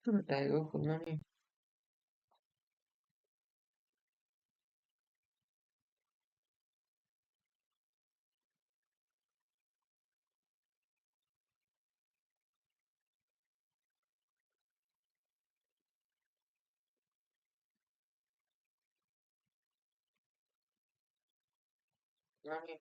Algo kullanayım. Kullanayım.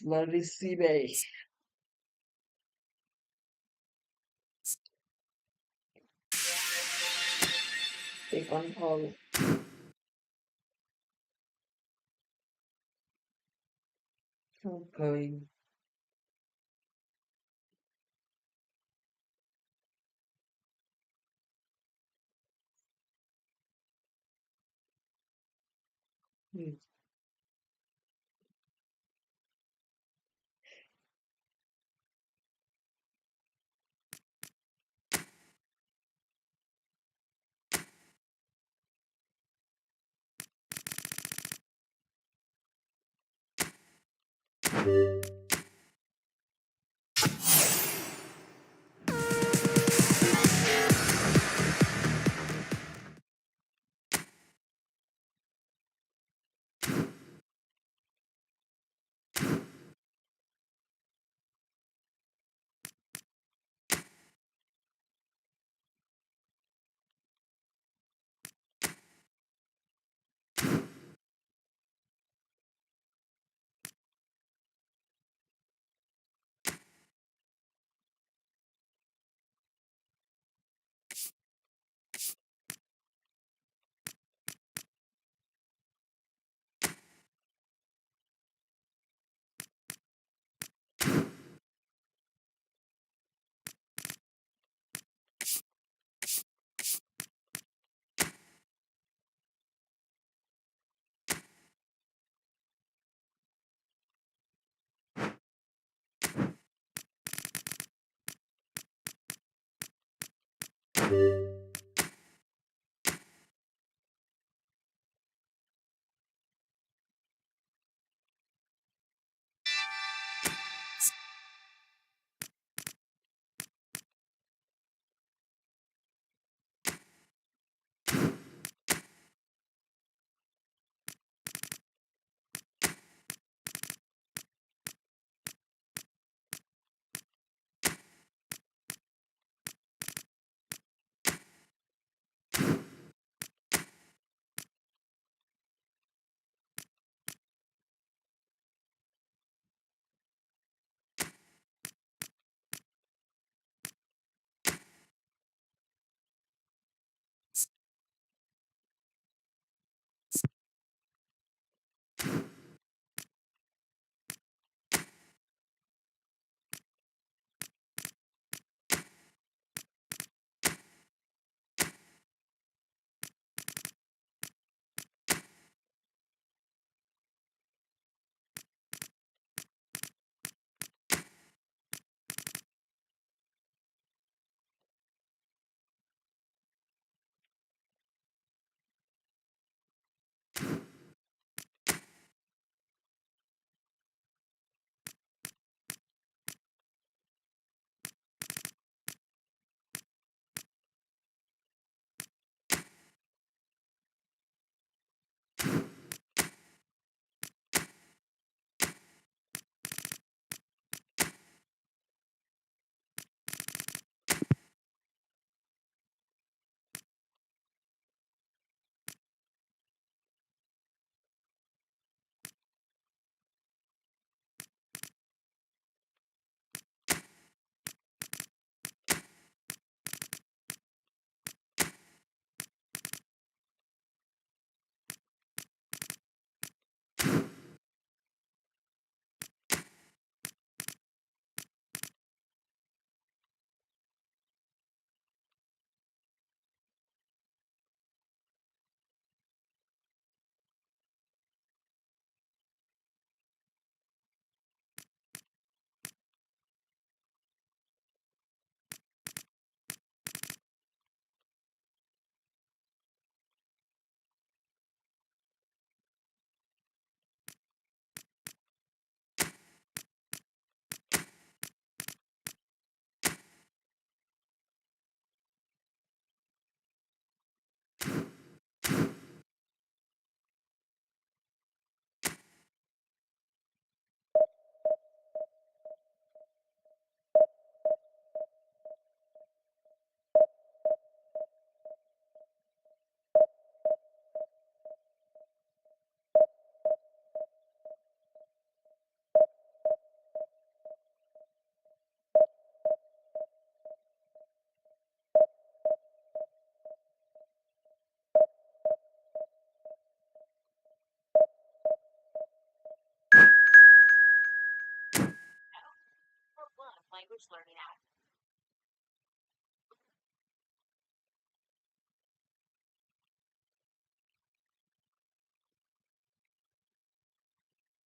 Larisi Bey. Take on call. Going.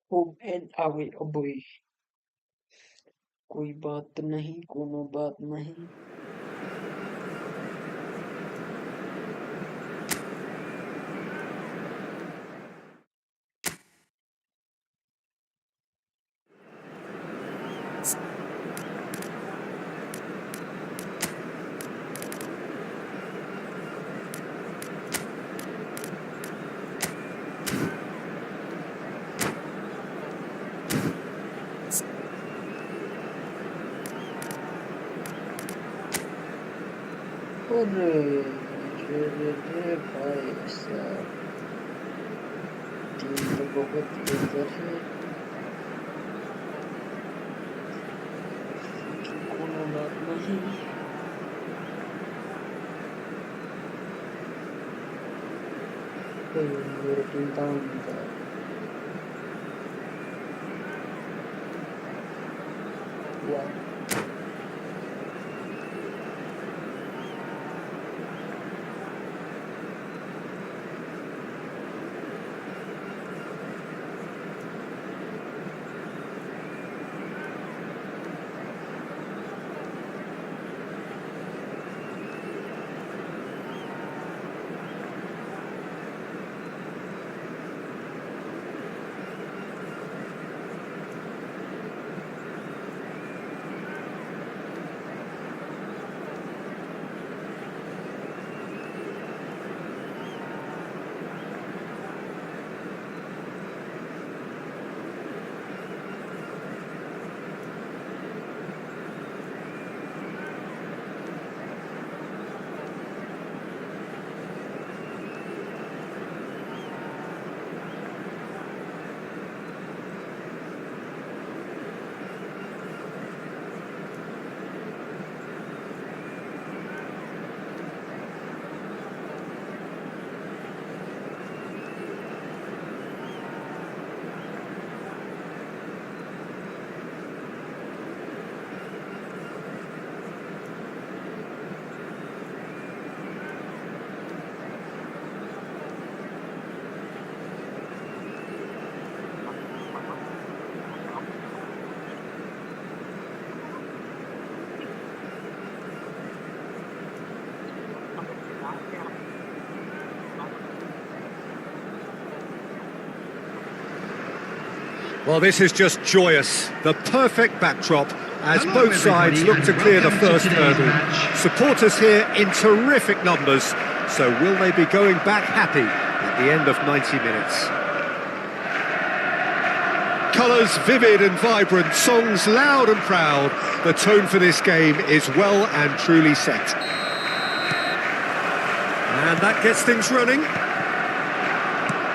Home and away, oh boy. कोई बात नहीं, कोनो बात नहीं. अरे भाई साहब, टीम तो बहुत बेहतर है. कोनो बात नहीं. मेरे टीम डाउन का. वाह. Well, this is just joyous. The perfect backdrop as both sides look to clear the first hurdle. Supporters here in terrific numbers, so will they be going back happy at the end of 90 minutes? Colours vivid and vibrant, songs loud and proud. The tone for this game is well and truly set. And that gets things running.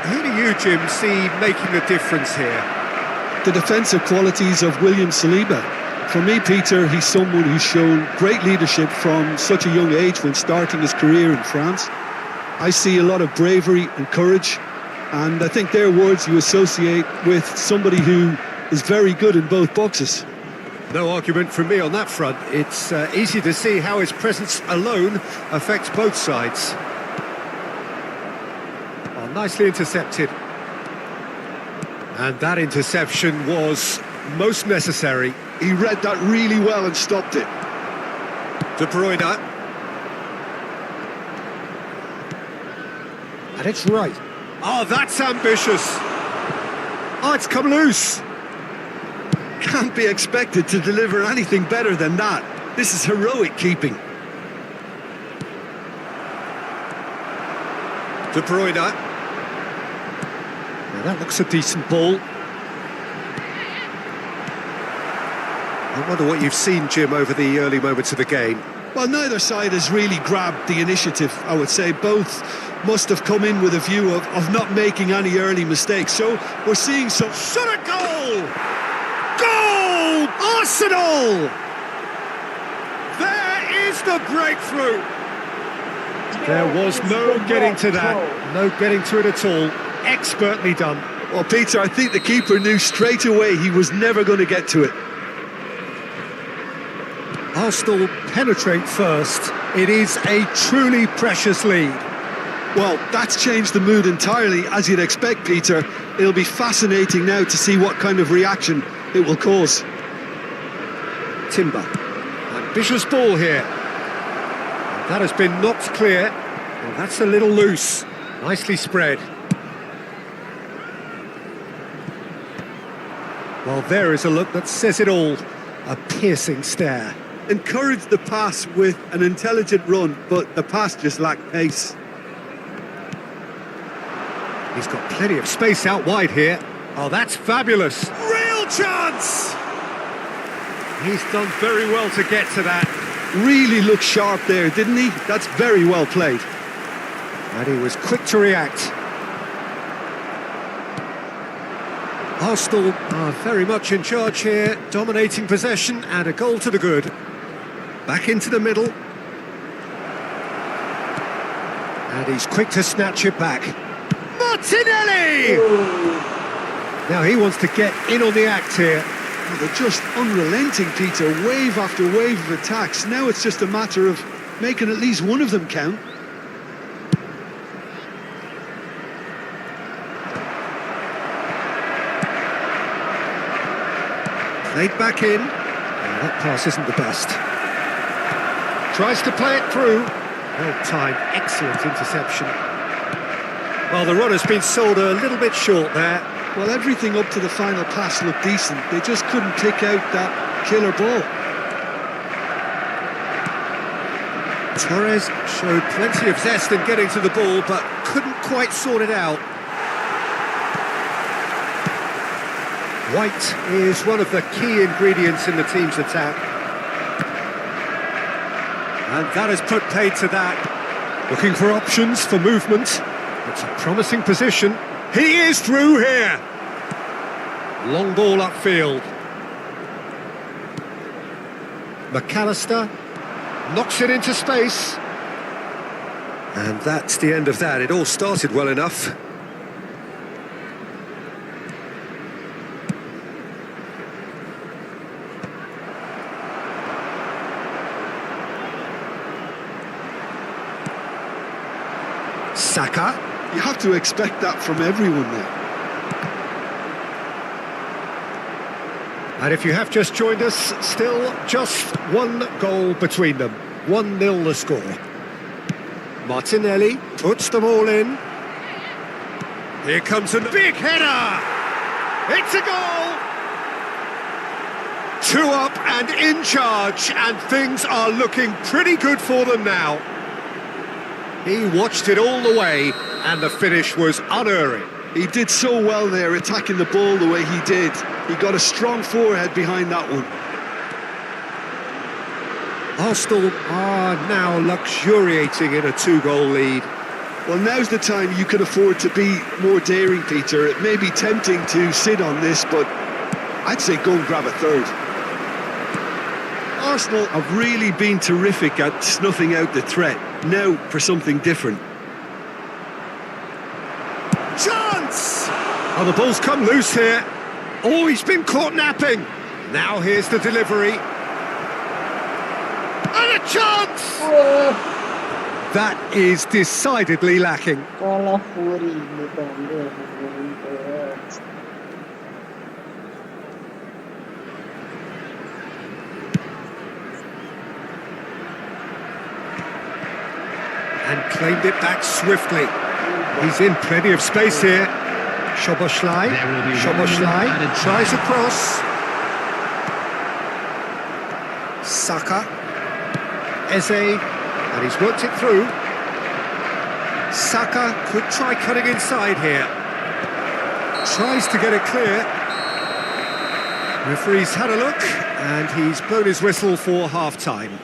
Who do you, Jim, see making a difference here? The defensive qualities of William Saliba. For me, Peter, he's someone who's shown great leadership from such a young age when starting his career in France. I see a lot of bravery and courage, and I think they're words you associate with somebody who is very good in both boxes. No argument from me on that front. It's easy to see how his presence alone affects both sides. Oh, nicely intercepted. And that interception was most necessary. He read that really well and stopped it. De Bruyne. And it's right. Oh, that's ambitious. Oh, it's come loose. Can't be expected to deliver anything better than that. This is heroic keeping. De Bruyne. Now that looks a decent ball. I wonder what you've seen, Jim, over the early moments of the game. Well, neither side has really grabbed the initiative, I would say. Both must have come in with a view of not making any early mistakes. So we're seeing some... Shot a goal! Goal! Arsenal! There is the breakthrough! There was no getting to that. No getting to it at all. Expertly done. Well, Peter, I think the keeper knew straight away he was never going to get to it. Arsenal penetrate first. It is a truly precious lead. Well, that's changed the mood entirely, as you'd expect, Peter. It'll be fascinating now to see what kind of reaction it will cause. Timber. Ambitious ball here. That has been knocked clear. Well, that's a little loose. Nicely spread. Well, there is a look that says it all. A piercing stare. Encouraged the pass with an intelligent run, but the pass just lacked pace. He's got plenty of space out wide here. Oh, that's fabulous. Real chance! He's done very well to get to that. Really looked sharp there, didn't he? That's very well played. And he was quick to react. Arsenal are very much in charge here, dominating possession and a goal to the good. Back into the middle. And he's quick to snatch it back. Martinelli! Now he wants to get in on the act here. Oh, they're just unrelenting, Peter. Wave after wave of attacks. Now it's just a matter of making at least one of them count. Played back in. And that pass isn't the best. Tries to play it through. Well timed, excellent interception. Well, the run has been sold a little bit short there. Well, everything up to the final pass looked decent. They just couldn't pick out that killer ball. Torres showed plenty of zest in getting to the ball, but couldn't quite sort it out. White is one of the key ingredients in the team's attack. And that has put paid to that. Looking for options for movement. It's a promising position. He is through here. Long ball upfield. McAllister knocks it into space. And that's the end of that. It all started well enough. Saka. You have to expect that from everyone now. And if you have just joined us, still just one goal between them. 1-0 the score. Martinelli puts them all in. Here comes a big header! It's a goal! 2 up and in charge, and things are looking pretty good for them now. He watched it all the way, and the finish was unerring. He did so well there, attacking the ball the way he did. He got a strong forehead behind that one. Arsenal are now luxuriating in a 2-goal lead. Well, now's the time you can afford to be more daring, Peter. It may be tempting to sit on this, but I'd say go and grab a third. Arsenal have really been terrific at snuffing out the threat. Now for something different. Chance! Oh, the ball's come loose here. Oh, he's been caught napping. Now here's the delivery. And a chance! That is decidedly lacking. And claimed it back swiftly. He's in plenty of space here. Szoboszlai tries across. Saka. Eze, and he's worked it through. Saka could try cutting inside here. Tries to get it clear. Referee's had a look, and he's blown his whistle for half-time.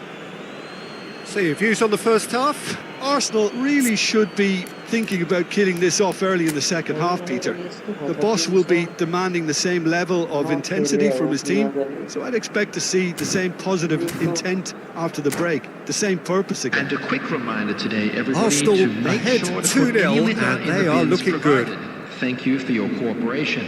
So your views on the first half? Arsenal really should be thinking about killing this off early in the second half, Peter. The boss will be demanding the same level of intensity from his team, so I'd expect to see the same positive intent after the break, the same purpose again. And a quick reminder today, everybody, Arsenal to make ahead sure to 2-0, put Elite and in the they are bins looking good. provided. Thank you for your cooperation.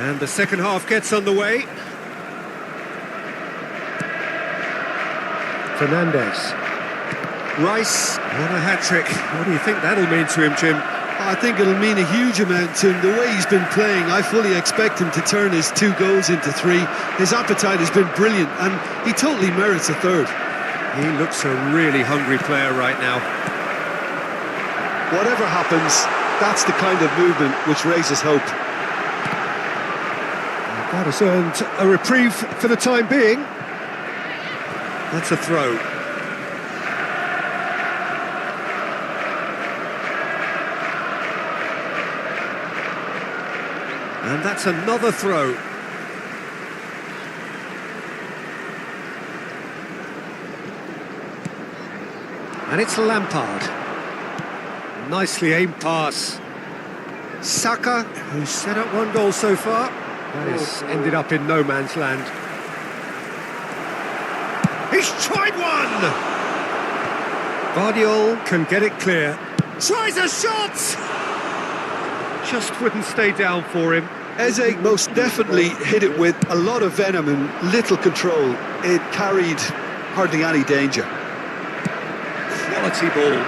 And the second half gets underway. Fernandez. Rice on a hat-trick. What do you think that'll mean to him, Jim? I think it'll mean a huge amount to him. The way he's been playing, I fully expect him to turn his 2 goals into 3. His appetite has been brilliant, and he totally merits a third. He looks a really hungry player right now. Whatever happens, that's the kind of movement which raises hope. That has earned a reprieve for the time being. That's a throw. And that's another throw. And it's Lampard. Nicely aimed pass. Saka, who's set up 1 goal so far. That has ended up in no man's land. He's tried one! Guardiola can get it clear. Tries a shot! Just wouldn't stay down for him. Eze most definitely hit it with a lot of venom and little control. It carried hardly any danger. Quality ball.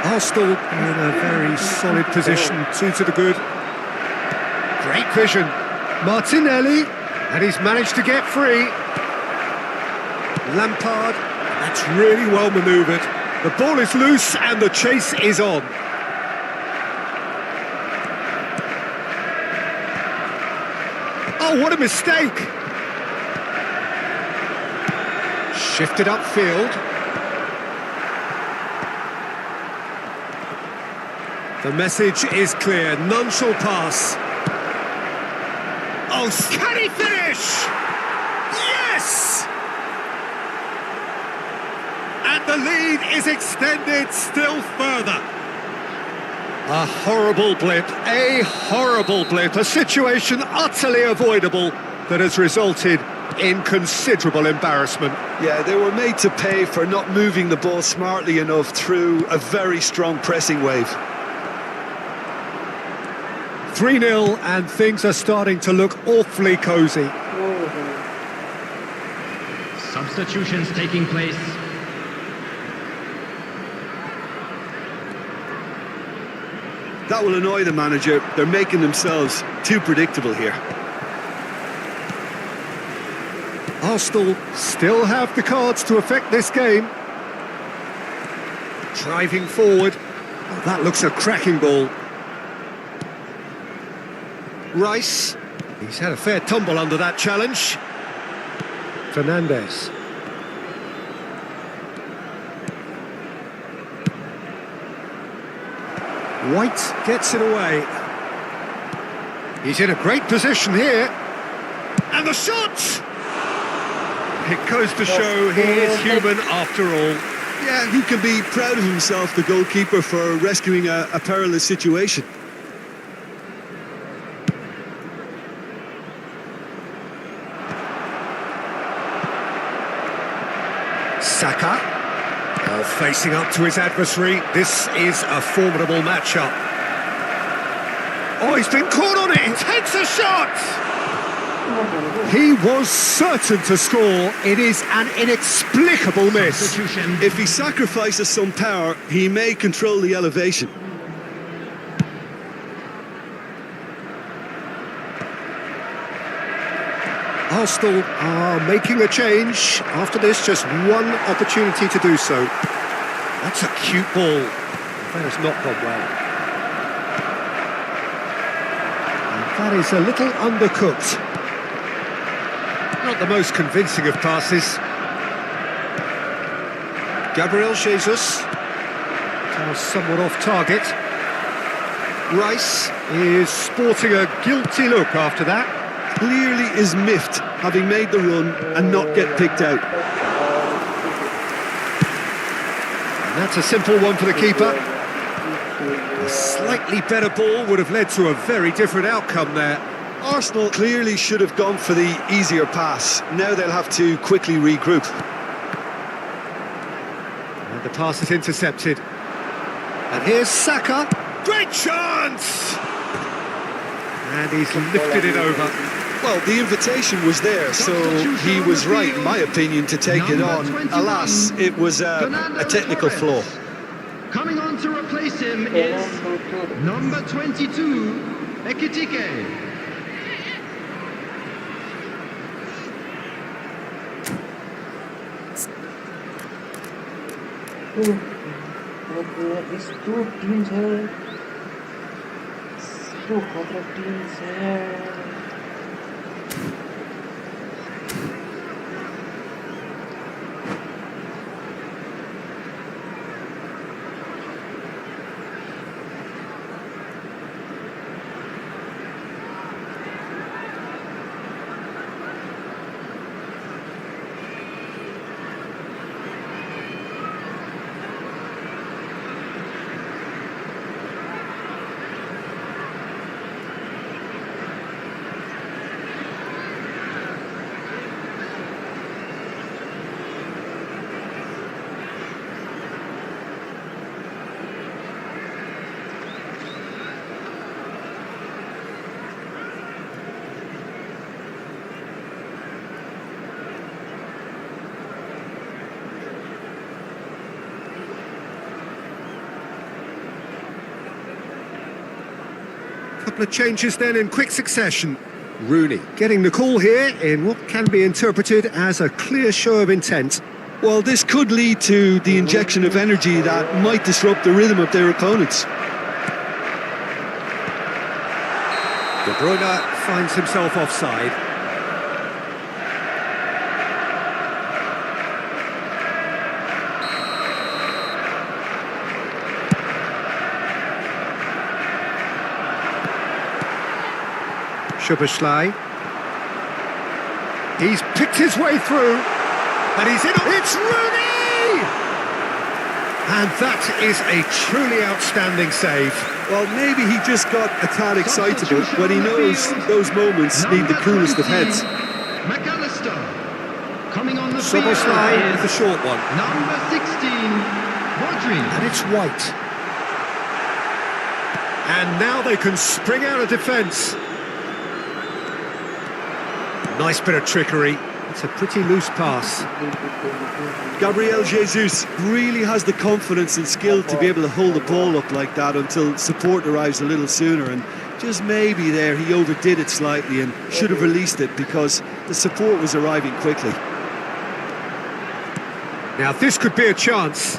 Arsenal in a very solid position, 2 to the good. Great vision. Martinelli, and he's managed to get free. Lampard, that's really well manoeuvred. The ball is loose and the chase is on. Oh, what a mistake! Shifted upfield. The message is clear, none shall pass. Oh, can he finish? Yes! And the lead is extended still further. A horrible blip, a situation utterly avoidable that has resulted in considerable embarrassment. Yeah, they were made to pay for not moving the ball smartly enough through a very strong pressing wave. 3-0 and things are starting to look awfully cosy. Substitutions taking place. That will annoy the manager. They're making themselves too predictable here. Arsenal still have the cards to affect this game. Driving forward. Oh, that looks a cracking ball. Rice. He's had a fair tumble under that challenge. Fernandez. White gets it away. He's in a great position here. And the shot! It goes to show he is human after all. Yeah, he can be proud of himself, the goalkeeper, for rescuing a perilous situation. Saka. Facing up to his adversary, this is a formidable matchup. Oh, he's been caught on it, he takes a shot! He was certain to score, it is an inexplicable miss. If he sacrifices some power, he may control the elevation. Arsenal are making a change. After this, just one opportunity to do so. That's a cute ball. That has not gone well. And that is a little undercooked. Not the most convincing of passes. Gabriel Jesus. That was somewhat off target. Rice is sporting a guilty look after that. Clearly is miffed, having made the run and not get picked out. And that's a simple one for the keeper. A slightly better ball would have led to a very different outcome there. Arsenal clearly should have gone for the easier pass. Now they'll have to quickly regroup. And the pass is intercepted. And here's Saka. Great chance! And he's lifted it over. Well, the invitation was there, so he was right, in my opinion, to take it on. Alas, it was a technical flaw. Coming on to replace him is number 22, Ekitike. These two teams are two other teams here. Couple of changes then in quick succession. Rooney getting the call here in what can be interpreted as a clear show of intent. Well, this could lead to the injection of energy that might disrupt the rhythm of their opponents. De Bruyne finds himself offside. Szoboszlai. He's picked his way through, and he's in. It's Rooney! And that is a truly outstanding save. Well, maybe he just got a tad excitable when he knows those moments need the coolest of heads. McAllister. Coming on the field Szoboszlai with the is short one. number 16, Rodri. And it's White. And now they can spring out of defence. Nice bit of trickery. It's a pretty loose pass. Gabriel Jesus really has the confidence and skill to be able to hold the ball up like that until support arrives a little sooner, and just maybe there he overdid it slightly and should have released it because the support was arriving quickly. Now this could be a chance.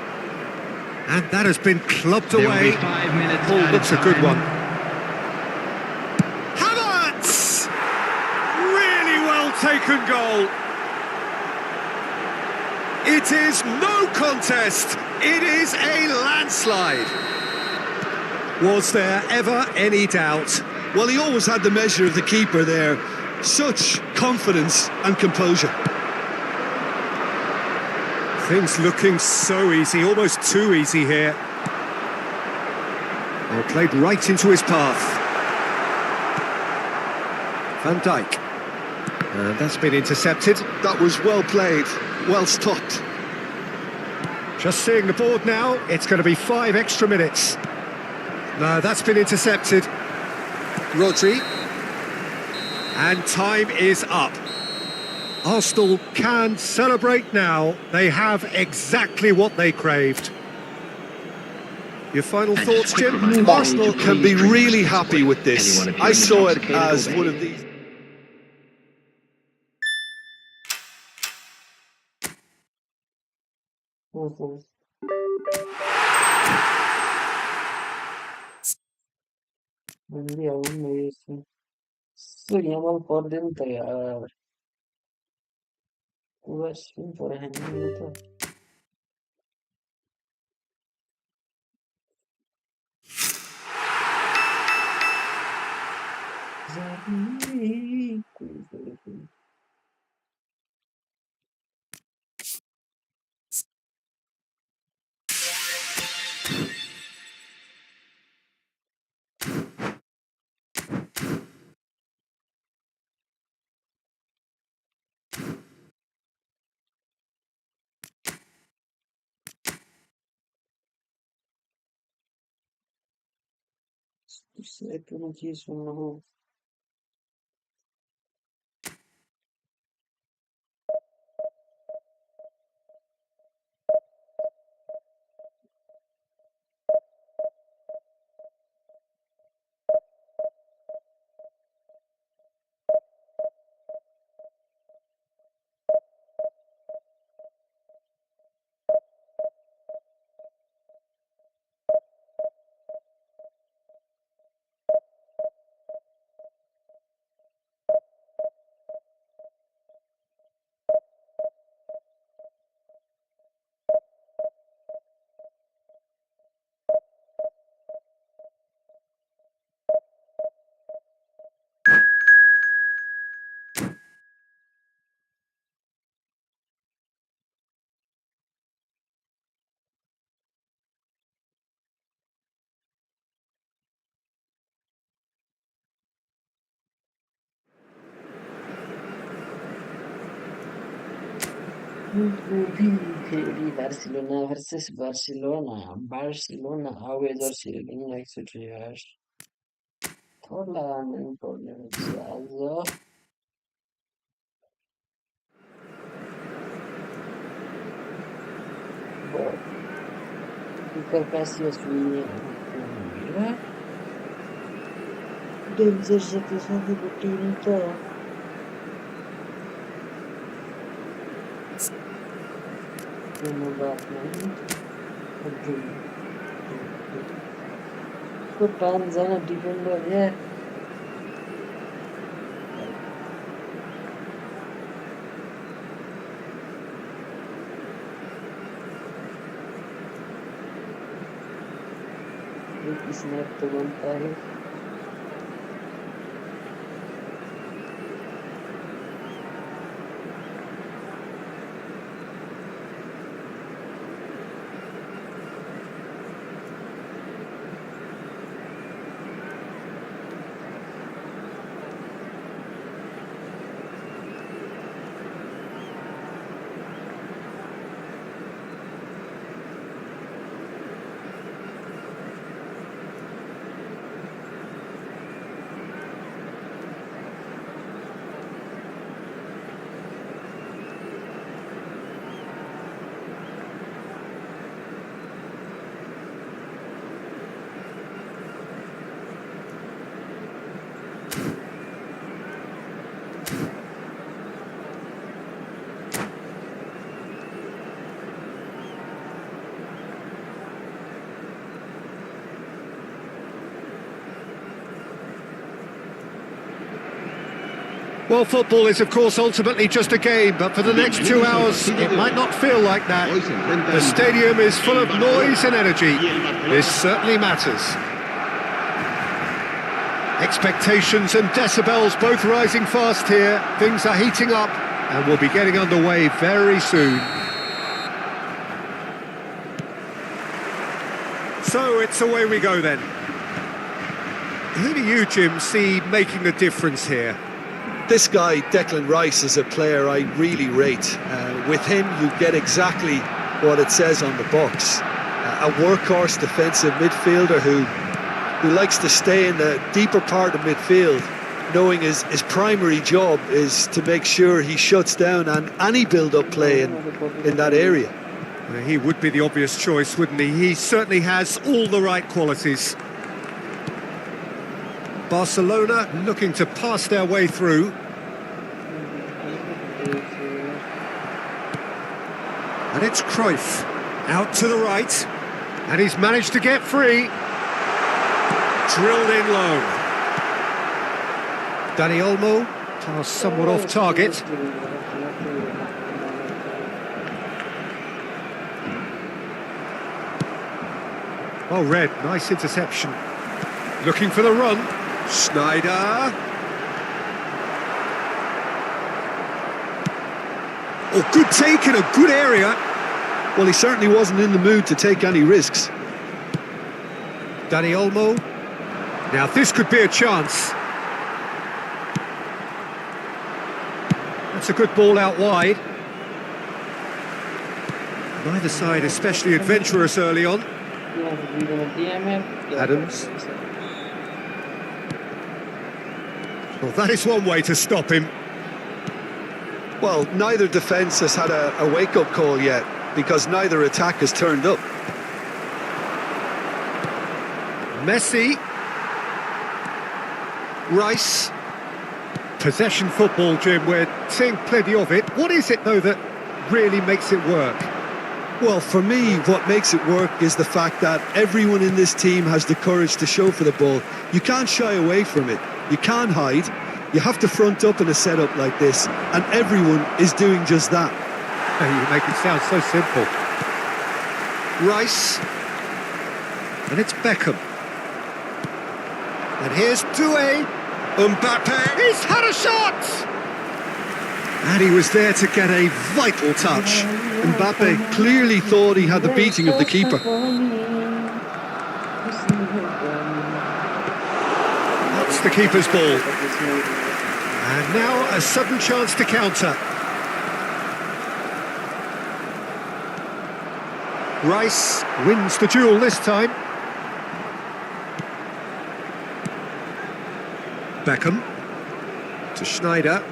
And that has been clubbed There will away. be 5 minutes Oh, added looks a good time. one. Havertz! Really well taken goal. It is no contest. It is a landslide. Was there ever any doubt? Well, he always had the measure of the keeper there. Such confidence and composure. Things looking so easy, almost too easy here. Oh, played right into his path. Van Dijk. And that's been intercepted. That was well played, well stopped. Just seeing the board now, it's going to be 5 extra minutes. No, that's been intercepted. Rodri. And time is up. Arsenal can celebrate now. They have exactly what they craved. Your final thoughts, Jim? Arsenal can be really happy with this. I saw it as one of these. Quindi a un mese. Speriamo un po' di entrare. Questo un po' di minuto. Second cheese from the home. Di Barcelona versus Barcelona. Barcelona away jersey next to years. Thorla and problems as but Cassius Villa danger situation the team तो Tanzania defender है एक snap तो बनता है Well, football is, of course, ultimately just a game, but for the next 2 hours, it might not feel like that. The stadium is full of noise and energy. This certainly matters. Expectations and decibels both rising fast here. Things are heating up, and we'll be getting underway very soon. So it's away we go then. Who do you, Jim, see making the difference here? This guy, Declan Rice, is a player I really rate. With him, you get exactly what it says on the box. A workhorse defensive midfielder who likes to stay in the deeper part of midfield, knowing his primary job is to make sure he shuts down any build-up play in that area. Well, he would be the obvious choice, wouldn't he? He certainly has all the right qualities. Barcelona looking to pass their way through. And it's Cruyff, out to the right. And he's managed to get free. Drilled in low. Dani Olmo, pass somewhat off target. Oh, Red, nice interception. Looking for the run. Schneider. Oh, good take in a good area. Well, he certainly wasn't in the mood to take any risks. Dani Olmo. Now, this could be a chance. That's a good ball out wide. Neither side especially adventurous early on. Adams. Well, that is one way to stop him. Well, neither defence has had a wake-up call yet, because neither attack has turned up. Messi. Rice. Possession football, Jim, we're seeing plenty of it. What is it, though, that really makes it work? Well, for me, what makes it work is the fact that everyone in this team has the courage to show for the ball. You can't shy away from it. You can't hide. You have to front up in a setup like this, and everyone is doing just that. You make it sound so simple. Rice. And it's Beckham. And here's Doué. Mbappe. He's had a shot! And he was there to get a vital touch. Mbappe clearly thought he had the beating of the keeper. That's the keeper's ball. And now a sudden chance to counter. Rice wins the duel this time. Beckham to Schneider.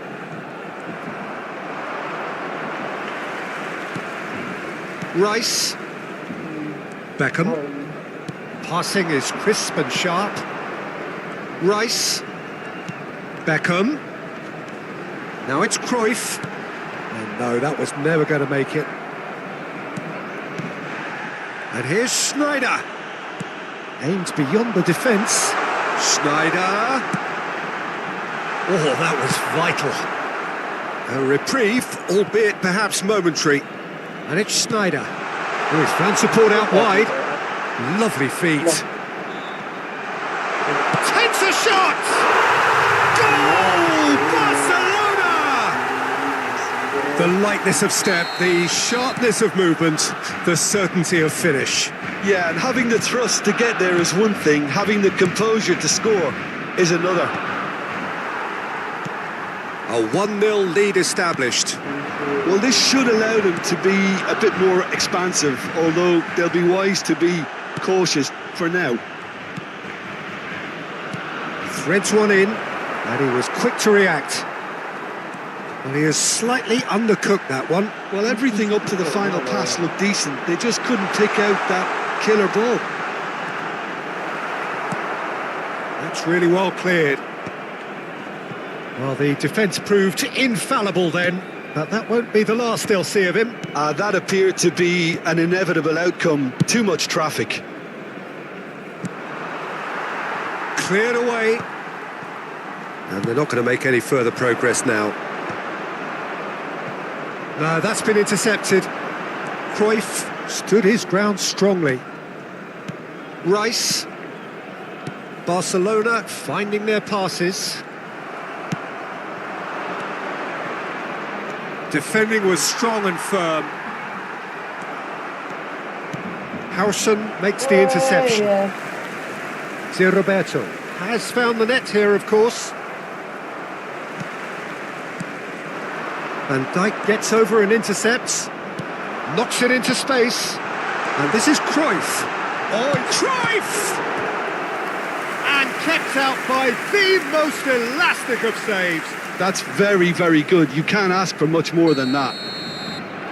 Rice. Beckham. Passing is crisp and sharp. Rice. Beckham. Now it's Cruyff. And no, that was never going to make it. And here's Schneider. Aims beyond the defence. Schneider. Oh, that was vital. A reprieve, albeit perhaps momentary. And it's Schneider. Oh, he's found support out wide. Lovely feet. Takes a shot! Goal! Barcelona! The lightness of step, the sharpness of movement, the certainty of finish. Yeah, and having the thrust to get there is one thing, having the composure to score is another. A 1-0 lead established. Well, this should allow them to be a bit more expansive, although they'll be wise to be cautious for now. Threads one in, and he was quick to react. Well, he has slightly undercooked that one. Well, everything up to the final pass looked decent. They just couldn't pick out that killer ball. That's really well cleared. Well, the defence proved infallible then, but that won't be the last they'll see of him. That appeared to be an inevitable outcome. Too much traffic. Cleared away. And they're not going to make any further progress now. No, that's been intercepted. Cruyff stood his ground strongly. Rice. Barcelona finding their passes. Defending was strong and firm. Howson makes the interception. Zé Roberto has found the net here, of course. Van Dijk gets over and intercepts. Knocks it into space. And this is Cruyff. Oh, Cruyff! And kept out by the most elastic of saves. That's very, very good. You can't ask for much more than that.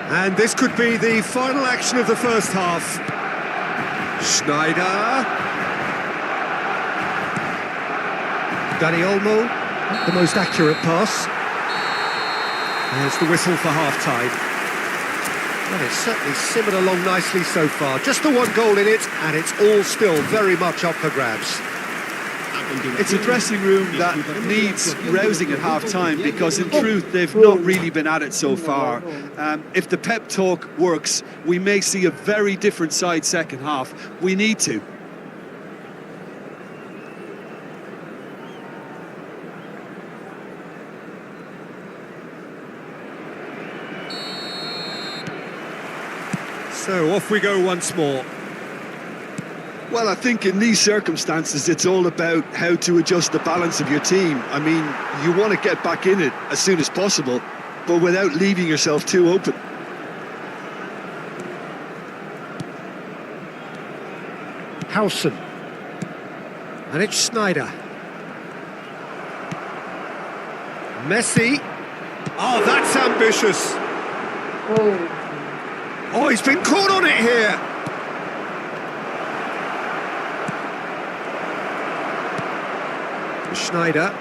And this could be the final action of the first half. Schneider. Dani Olmo, not the most accurate pass. There's the whistle for half-time. Well, it's certainly simmered along nicely so far. Just the one goal in it, and it's all still very much up for grabs. It's a dressing room that needs rousing at half-time because, in truth, they've not really been at it so far. If the pep talk works, we may see a very different side second half. We need to. So off we go once more. Well, I think in these circumstances, it's all about how to adjust the balance of your team. I mean, you want to get back in it as soon as possible, but without leaving yourself too open. Howson. And it's Schneider. Messi. Oh, that's ambitious. Oh, Oh, he's been caught on it here. Schneider.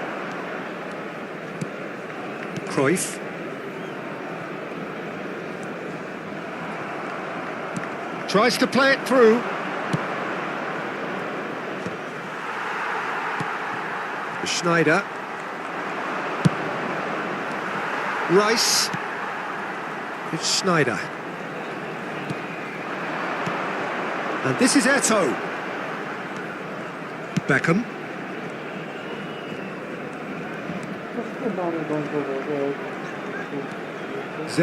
Cruyff. Tries to play it through. Schneider. Rice. It's Schneider. And this is Eto'o. Beckham.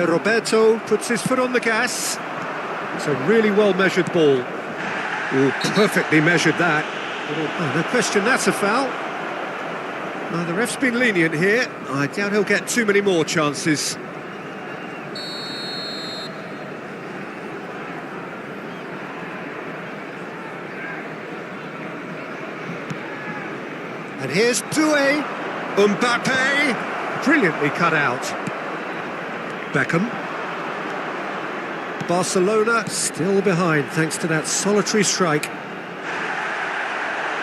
Roberto puts his foot on the gas. It's a really well-measured ball. Oh, perfectly measured that. Oh, no question, that's a foul. The ref's been lenient here. I doubt he'll get too many more chances. And here's Doué. Mbappe. Brilliantly cut out. Beckham. Barcelona still behind thanks to that solitary strike.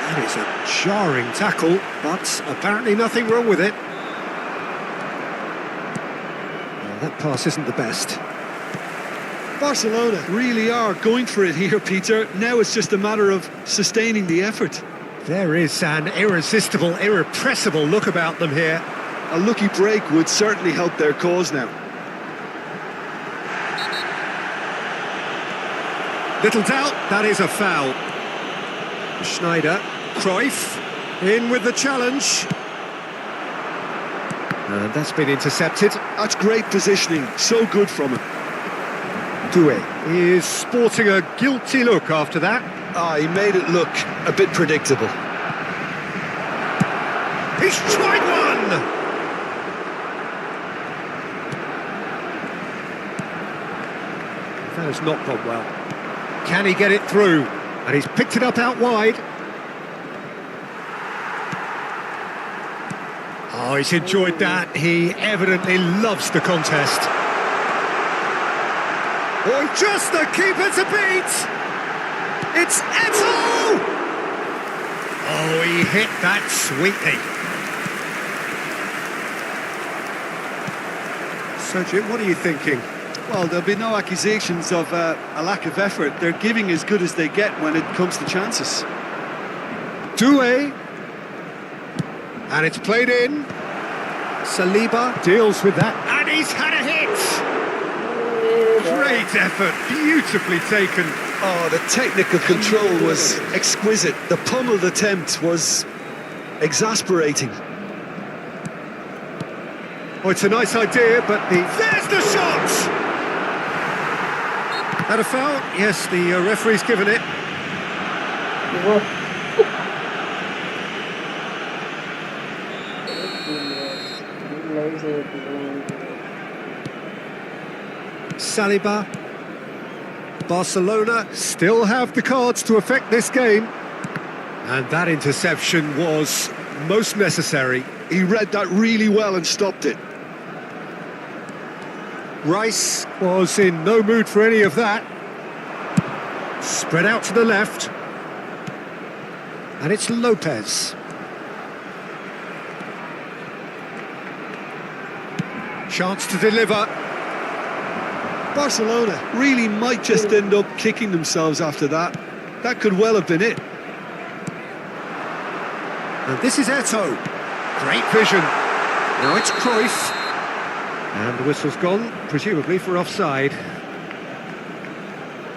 That is a jarring tackle, but apparently nothing wrong with it. Well, that pass isn't the best. Barcelona really are going for it here, Peter. Now it's just a matter of sustaining the effort. There is an irresistible, irrepressible look about them here. A lucky break would certainly help their cause now. Little doubt, that is a foul. Schneider, Cruyff, in with the challenge. And that's been intercepted. That's great positioning, so good from him. Doué is sporting a guilty look after that. He made it look a bit predictable. He's tried one! That has not gone well. Can he get it through? And he's picked it up out wide. Oh, he's enjoyed that. He evidently loves the contest. Oh, just the keeper to beat! It's Eto'o! Oh, he hit that sweetly. So, Jim, what are you thinking? Well, there'll be no accusations of a lack of effort. They're giving as good as they get when it comes to chances. Doué. And it's played in. Saliba deals with that. And he's had a hit! Great effort, beautifully taken. Oh, the technical control was exquisite. The pummeled attempt was exasperating. Oh, it's a nice idea, but there's the shot! That a foul? Yes, the referee's given it. Saliba. Barcelona still have the cards to affect this game. And that interception was most necessary. He read that really well and stopped it. Rice was in no mood for any of that. Spread out to the left. And it's Lopez. Chance to deliver. Barcelona really might just end up kicking themselves after that. That could well have been it. And this is Eto'o. Great vision. Now it's Cruyff. And the whistle's gone, presumably for offside.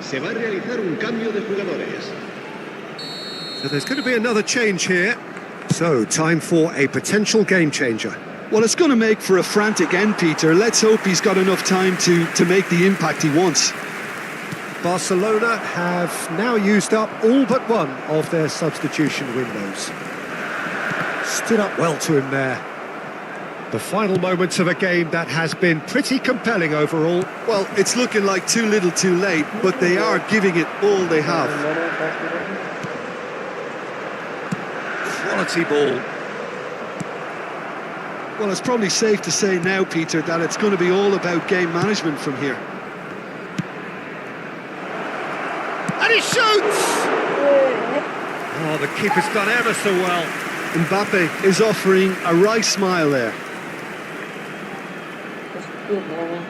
Se va a realizar un cambio de jugadores. So there's going to be another change here. So, time for a potential game changer. Well, it's going to make for a frantic end, Peter. Let's hope he's got enough time to make the impact he wants. Barcelona have now used up all but one of their substitution windows. Stood up well to him there. The final moments of a game that has been pretty compelling overall. Well, it's looking like too little too late, but they are giving it all they have. Quality ball. Well, it's probably safe to say now, Peter, that it's going to be all about game management from here. And he shoots! Oh, the keeper's done ever so well. Mbappe is offering a wry smile there. That's good, man.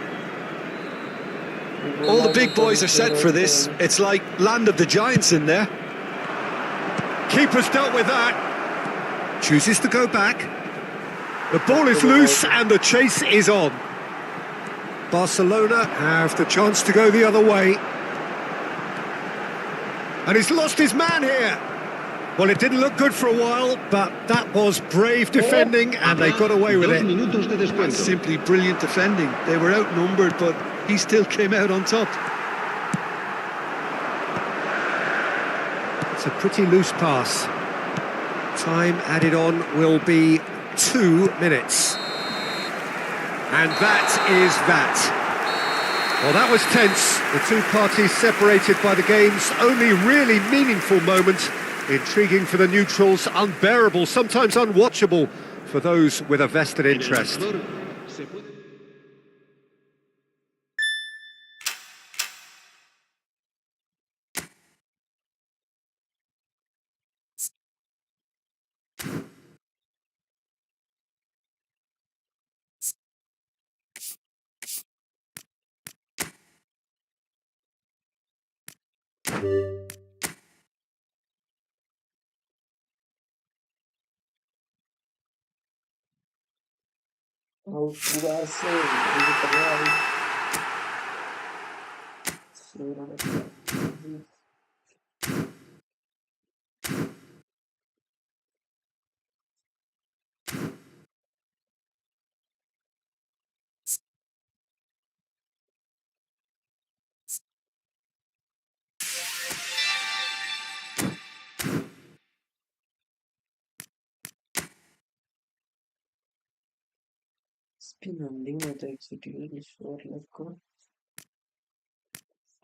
All the big boys are set for this. It's like land of the giants in there. Keeper's dealt with that. Chooses to go back. The ball is loose and the chase is on. Barcelona have the chance to go the other way. And he's lost his man here. Well, it didn't look good for a while, but that was brave defending and they got away with it. That's simply brilliant defending. They were outnumbered, but he still came out on top. It's a pretty loose pass. Time added on will be 2 minutes. And that is that. Well, that was tense. The two parties separated by the game's only really meaningful moment. Intriguing for the neutrals, unbearable, sometimes unwatchable for those with a vested interest. Ao fugarse, ele também aí. Segura aqui. Spinning with the executive short left go.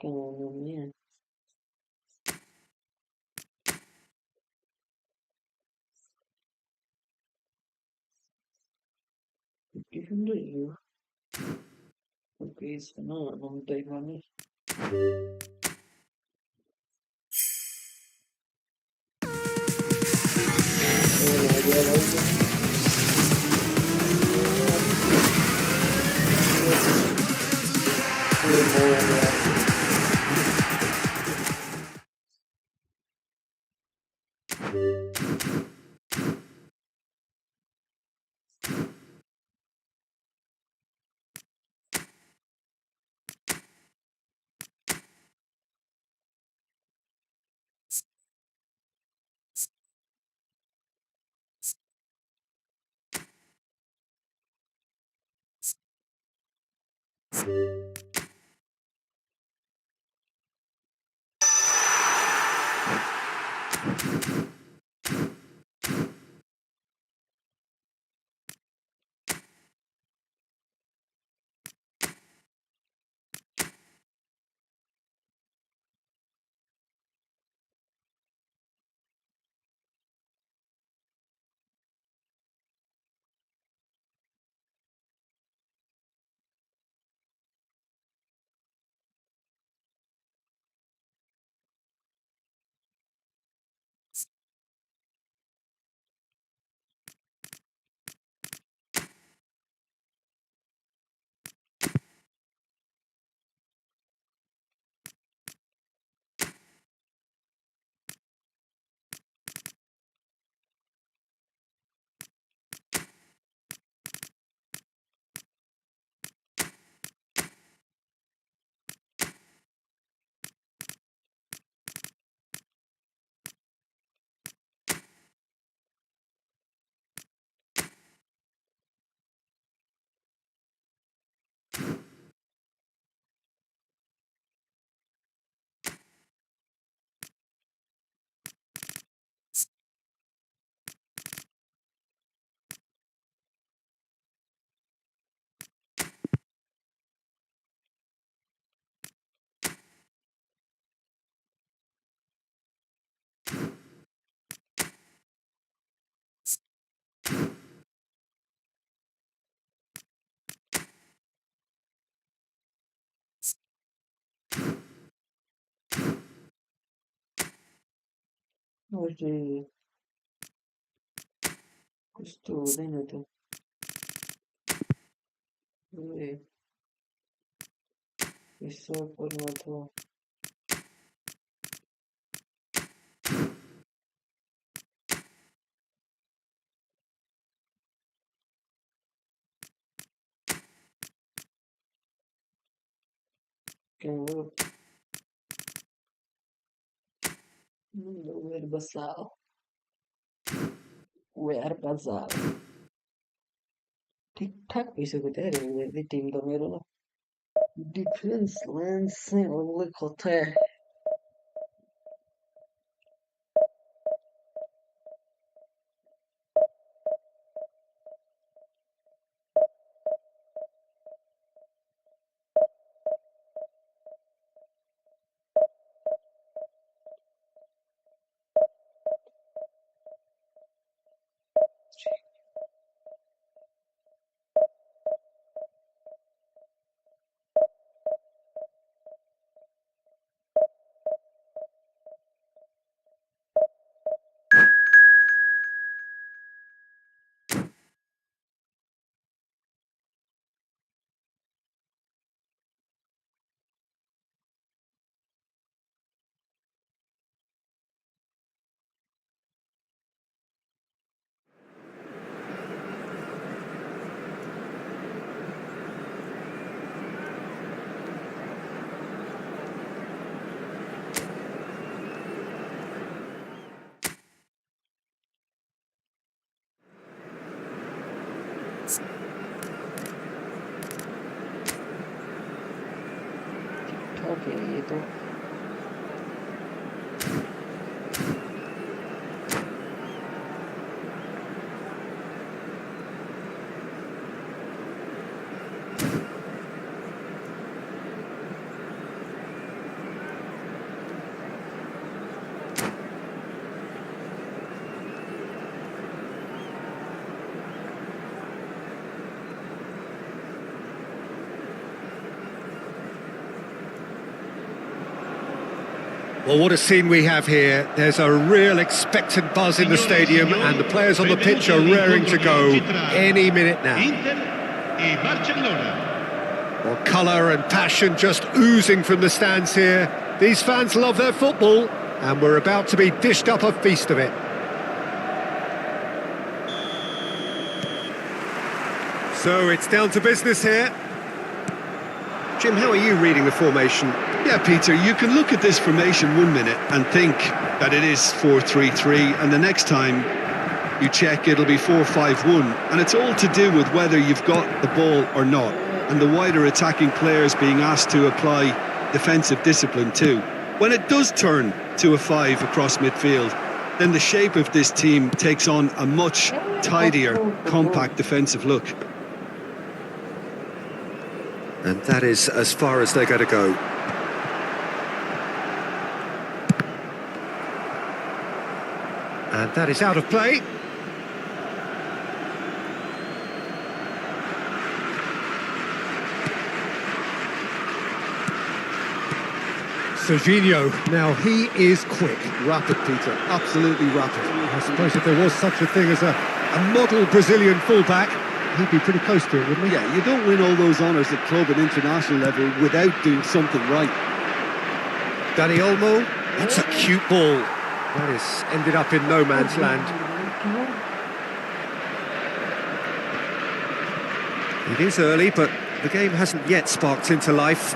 Come on, man. Even do you? Okay, so no, I'm take money. Oggi questo Veneto, lui chissà il formato che avevo Uer Basal, Uer Basal. ठीक-ठाक भइसक्यो त यार हेर्दै Tim त मेरो defence line चाहिँ अलि खतरा ठीक-ठाक है ये तो Well, what a scene we have here. There's a real expectant buzz in the stadium and the players on the pitch are raring to go any minute now. Inter e Barcellona. Well, colour and passion just oozing from the stands here. These fans love their football and we're about to be dished up a feast of it. So it's down to business here. Jim, how are you reading the formation? Yeah, Peter, you can look at this formation 1 minute and think that it is 4-3-3, and the next time you check it'll be 4-5-1, and it's all to do with whether you've got the ball or not, and the wider attacking players being asked to apply defensive discipline too. When it does turn to a 5 across midfield, then the shape of this team takes on a much tidier, compact defensive look. And that is as far as they're going to go. And that is out of play. Serginho, now he is quick. Rapid, Peter, absolutely rapid. I suppose if there was such a thing as a model Brazilian fullback, he'd be pretty close to it, wouldn't he? Yeah, you don't win all those honours at club and international level without doing something right. Danny Olmo, that's a cute ball. That has ended up in no man's land. It is early, but the game hasn't yet sparked into life.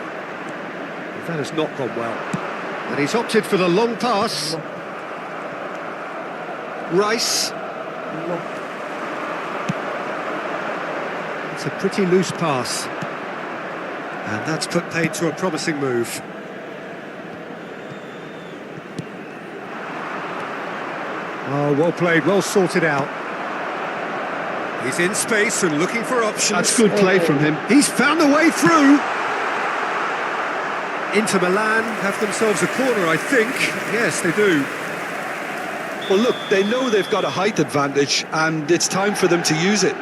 That has not gone well. And he's opted for the long pass. Rice. It's a pretty loose pass. And that's put paid to a promising move. Oh, well played, well sorted out. He's in space and looking for options. That's good play from him. He's found the way through. Inter Milan have themselves a corner, I think. Yes, they do. Well, look, they know they've got a height advantage, and it's time for them to use it.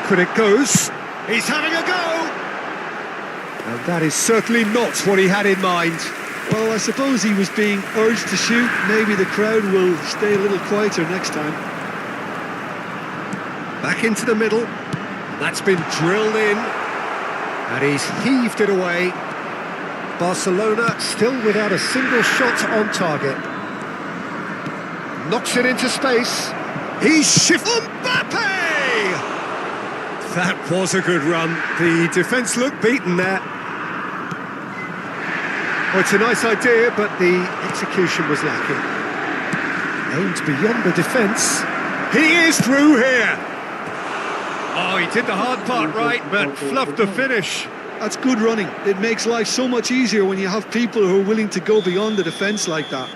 but it goes. He's having a go! And that is certainly not what he had in mind. Well, I suppose he was being urged to shoot. Maybe the crowd will stay a little quieter next time. Back into the middle. That's been drilled in. And he's heaved it away. Barcelona still without a single shot on target. Knocks it into space. He's shifted. Mbappe! That was a good run. The defence looked beaten there. Well, it's a nice idea, but the execution was lacking. Aimed beyond the defence. He is through here. Oh, he did the hard part right, but fluffed the finish. That's good running. It makes life so much easier when you have people who are willing to go beyond the defence like that.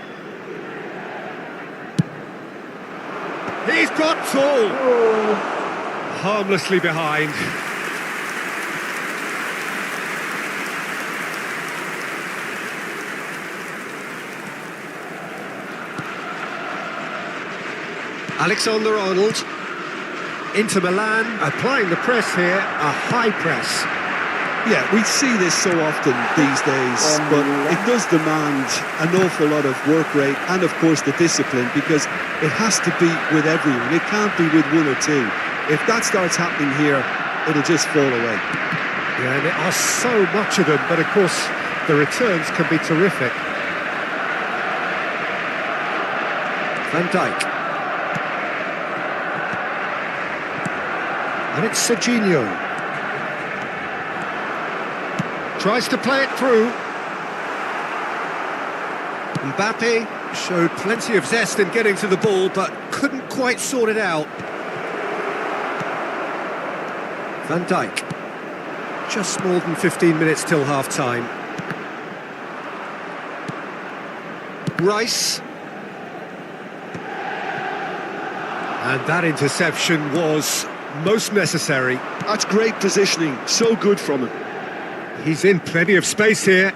He's got tall. Harmlessly behind. Alexander-Arnold. Into Milan, applying the press here, a high press. Yeah, we see this so often these days, but it does demand an awful lot of work rate and, of course, the discipline, because it has to be with everyone. It can't be with one or two. If that starts happening here, it'll just fall away. Yeah, and there are so much of them, but of course, the returns can be terrific. Van Dijk. And it's Serginho. Tries to play it through. Mbappe showed plenty of zest in getting to the ball, but couldn't quite sort it out. Van Dijk. Just more than 15 minutes till half-time. Rice. And that interception was most necessary. That's great positioning, so good from him. He's in plenty of space here.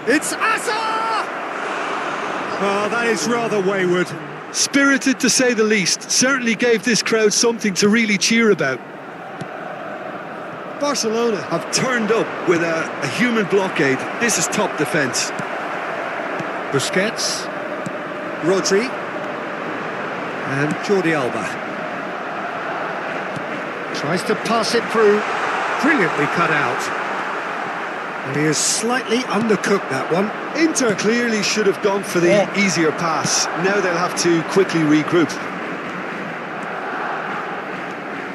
It's Asa! Oh, that is rather wayward. Spirited to say the least. Certainly gave this crowd something to really cheer about. Barcelona have turned up with a human blockade. This is top defence. Busquets. Rodri. And Jordi Alba. Tries to pass it through. Brilliantly cut out. And he has slightly undercooked that one. Inter clearly should have gone for the easier pass. Now they'll have to quickly regroup.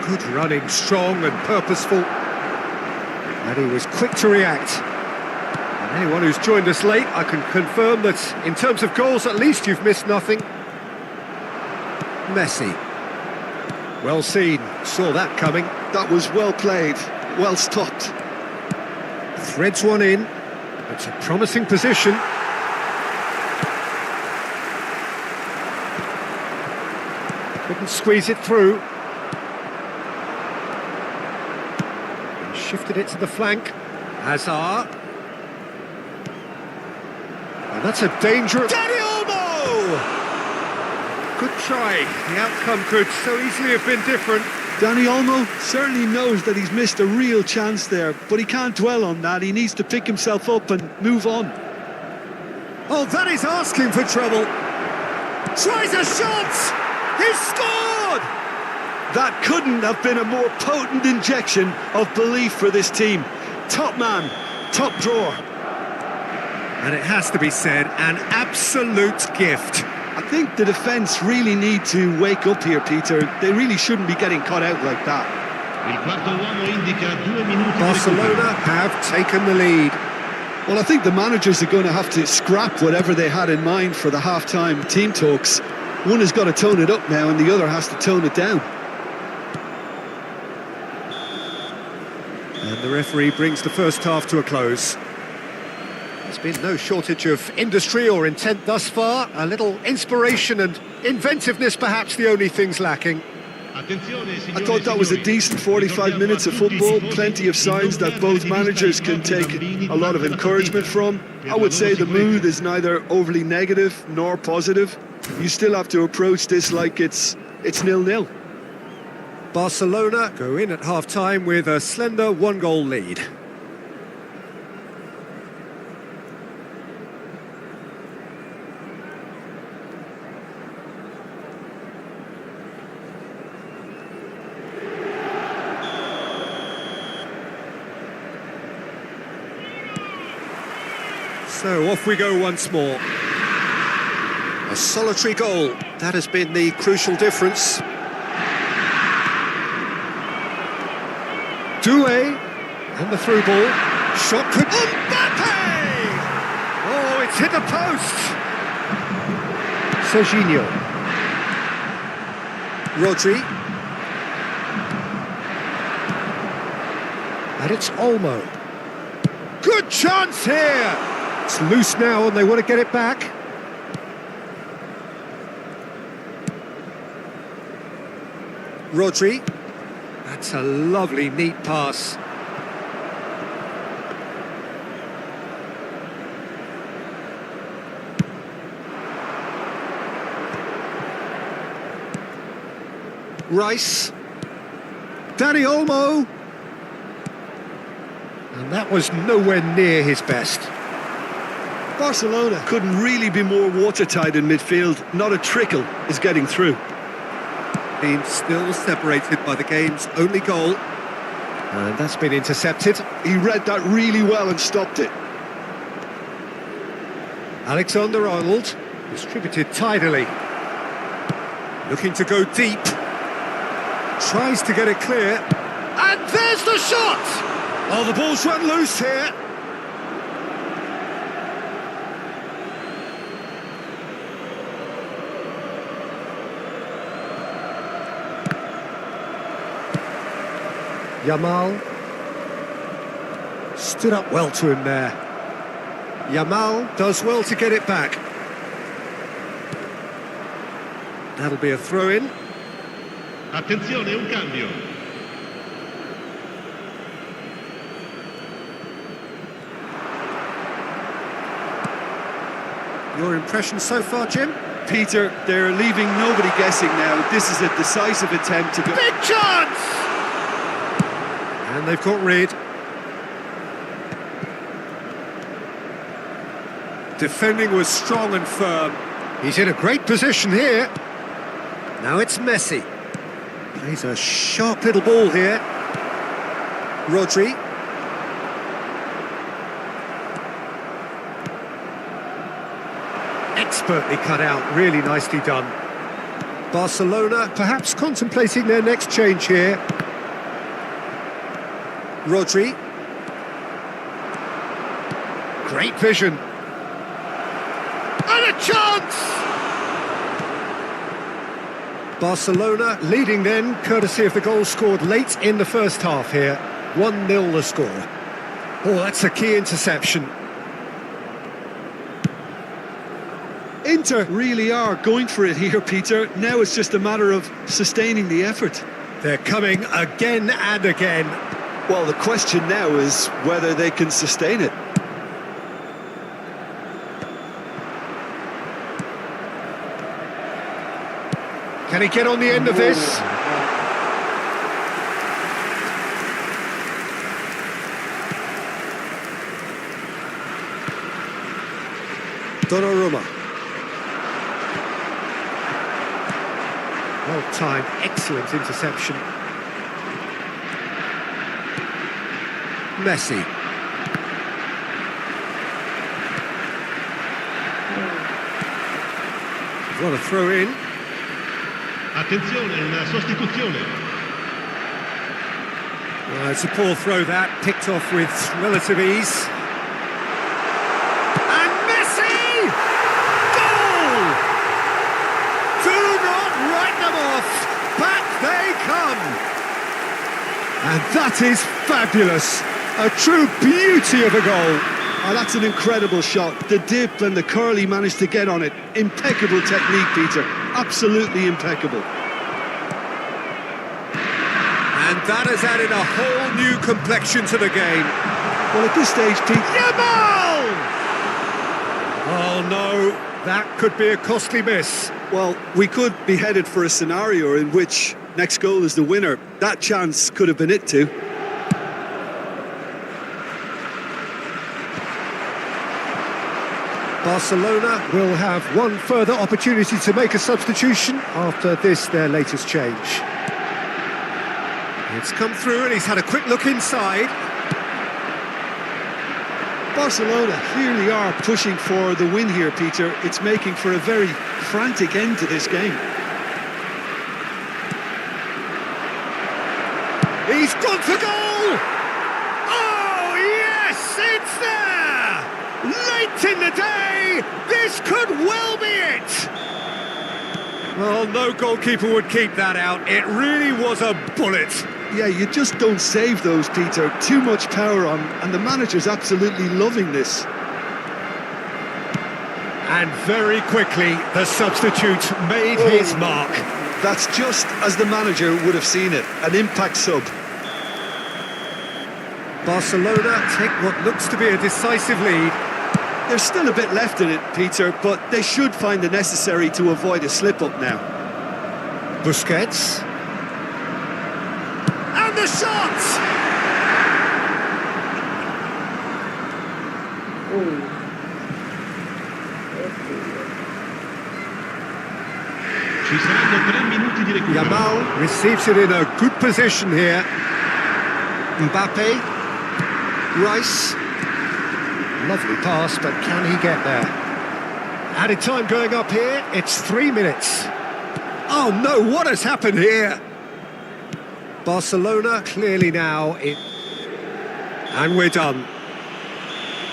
Good running, strong and purposeful. And he was quick to react. And anyone who's joined us late, I can confirm that in terms of goals, at least you've missed nothing. Messi. Well seen, saw that coming. That was well played, well stopped. Threads one in. It's a promising position. Couldn't squeeze it through. And shifted it to the flank. Hazard. And that's a dangerous... Dani Olmo! Good try. The outcome could so easily have been different. Dani Olmo certainly knows that he's missed a real chance there, but he can't dwell on that. He needs to pick himself up and move on. Oh, that is asking for trouble. Tries a shot! He's scored! That couldn't have been a more potent injection of belief for this team. Top man, top drawer. And it has to be said, an absolute gift. I think the defence really need to wake up here, Peter. They really shouldn't be getting caught out like that. Barcelona have taken the lead. Well, I think the managers are going to have to scrap whatever they had in mind for the half-time team talks. One has got to tone it up now and the other has to tone it down. And the referee brings the first half to a close. There's been no shortage of industry or intent thus far. A little inspiration and inventiveness, perhaps the only things lacking. I thought that was a decent 45 minutes of football. Plenty of signs that both managers can take a lot of encouragement from. I would say the mood is neither overly negative nor positive. You still have to approach this like it's 0-0. Barcelona go in at half-time with a slender one-goal lead. So off we go once more. A solitary goal, that has been the crucial difference. Doué, and the through ball. Shot could... Mbappe! Oh, it's hit the post! Serginho. Rodri. And it's Olmo. Good chance here! It's loose now and they want to get it back. Rodri. That's a lovely, neat pass. Rice. Dani Olmo. And that was nowhere near his best. Barcelona couldn't really be more watertight in midfield. Not a trickle is getting through. Being still separated by the game's only goal. And that's been intercepted. He read that really well and stopped it. Alexander-Arnold, distributed tidily. Looking to go deep. Tries to get it clear. And there's the shot! Oh, the ball's run loose here. Yamal stood up well to him there. Yamal does well to get it back. That'll be a throw-in. Attenzione, un cambio. Your impression so far, Jim? Peter, they're leaving nobody guessing now. This is a decisive attempt to go... Big chance! And they've got rid. Defending was strong and firm. He's in a great position here. Now it's Messi. Plays a sharp little ball here. Rodri. Expertly cut out, really nicely done. Barcelona perhaps contemplating their next change here. Rodri. Great vision. And a chance! Barcelona leading then, courtesy of the goal scored late in the first half here. 1-0 the score. Oh, that's a key interception. Inter really are going for it here, Peter. Now it's just a matter of sustaining the effort. They're coming again and again. Well, the question now is whether they can sustain it. Can he get on the end of this? Donnarumma. Well timed, excellent interception. Messi. What a throw in. Attenzione, una sostituzione. Well, it's a poor throw that, picked off with relative ease. And Messi! Goal! Do not write them off. Back they come. And that is fabulous. A true beauty of a goal. Oh, that's an incredible shot. The dip and the curl he managed to get on it. Impeccable technique, Peter. Absolutely impeccable. And that has added a whole new complexion to the game. Well, at this stage, Pete... Yamal! Oh no, that could be a costly miss. Well, we could be headed for a scenario in which Next goal is the winner. That chance could have been it too. Barcelona will have one further opportunity to make a substitution after this, their latest change. It's come through and he's had a quick look inside. Barcelona clearly are pushing for the win here, Peter. It's making for a very frantic end to this game. He's gone for goal! Oh, yes, it's there! Late in the day, this could well be it! Well, no goalkeeper would keep that out. It really was a bullet. Yeah, you just don't save those, Peter. Too much power on, and the manager's absolutely loving this. And very quickly, the substitute made his mark. That's just as the manager would have seen it, an impact sub. Barcelona take what looks to be a decisive lead. There's still a bit left in it, Peter, but they should find the necessary to avoid a slip-up now. Busquets. And the shot! Ci saranno 3 minuti di recupero. Yamal receives it in a good position here. Mbappe. Rice. Lovely pass, but can he get there? Added time going up here. It's 3 minutes. Oh no, what has happened here? Barcelona clearly now in. And we're done.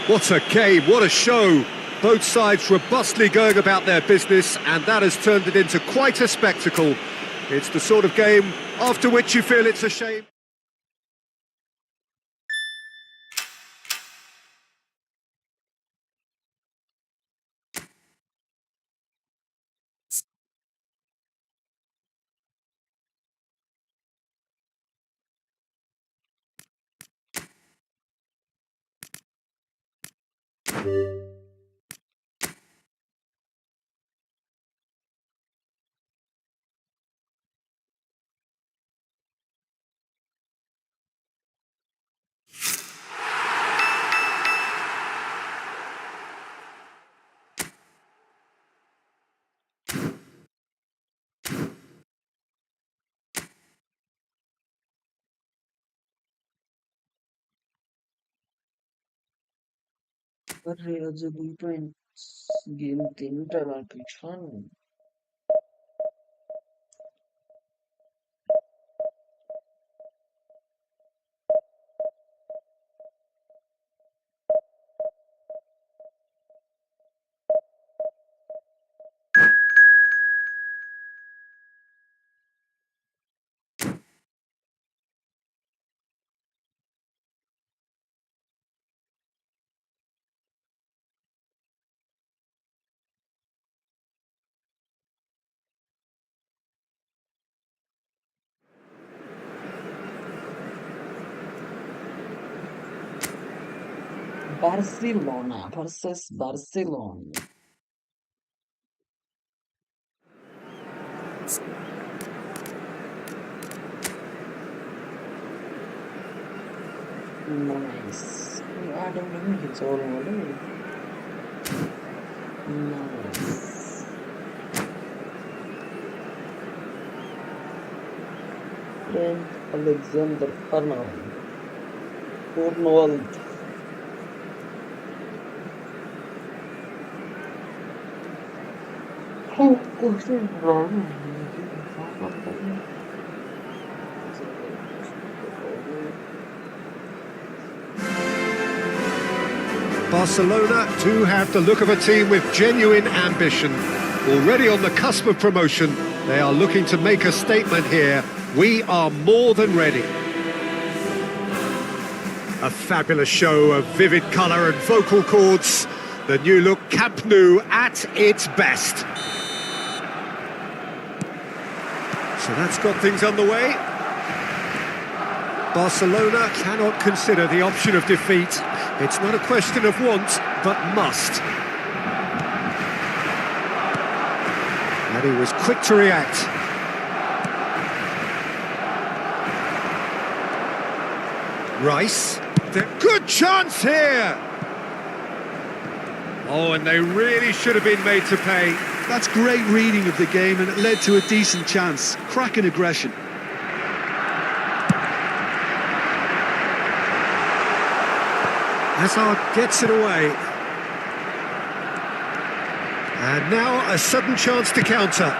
What a game, what a show. Both sides robustly going about their business, and that has turned it into quite a spectacle. It's the sort of game after which you feel it's a shame. अरे अझ 2 point game 3टा बाँकी छन् Barcelona versus Barcelona. Nice. I don't know if it's all over. Nice. Trent Alexander-Arnold. Arnold. Barcelona do have the look of a team with genuine ambition. Already on the cusp of promotion, they are looking to make a statement here. We are more than ready. A fabulous show of vivid colour and vocal cords. The new look Camp Nou at its best. So that's got things underway. Barcelona cannot consider the option of defeat. It's not a question of want, but must. And he was quick to react. Rice. Good chance here! Oh, and they really should have been made to pay. That's great reading of the game, and it led to a decent chance. Cracking aggression. Hazard gets it away. And now a sudden chance to counter.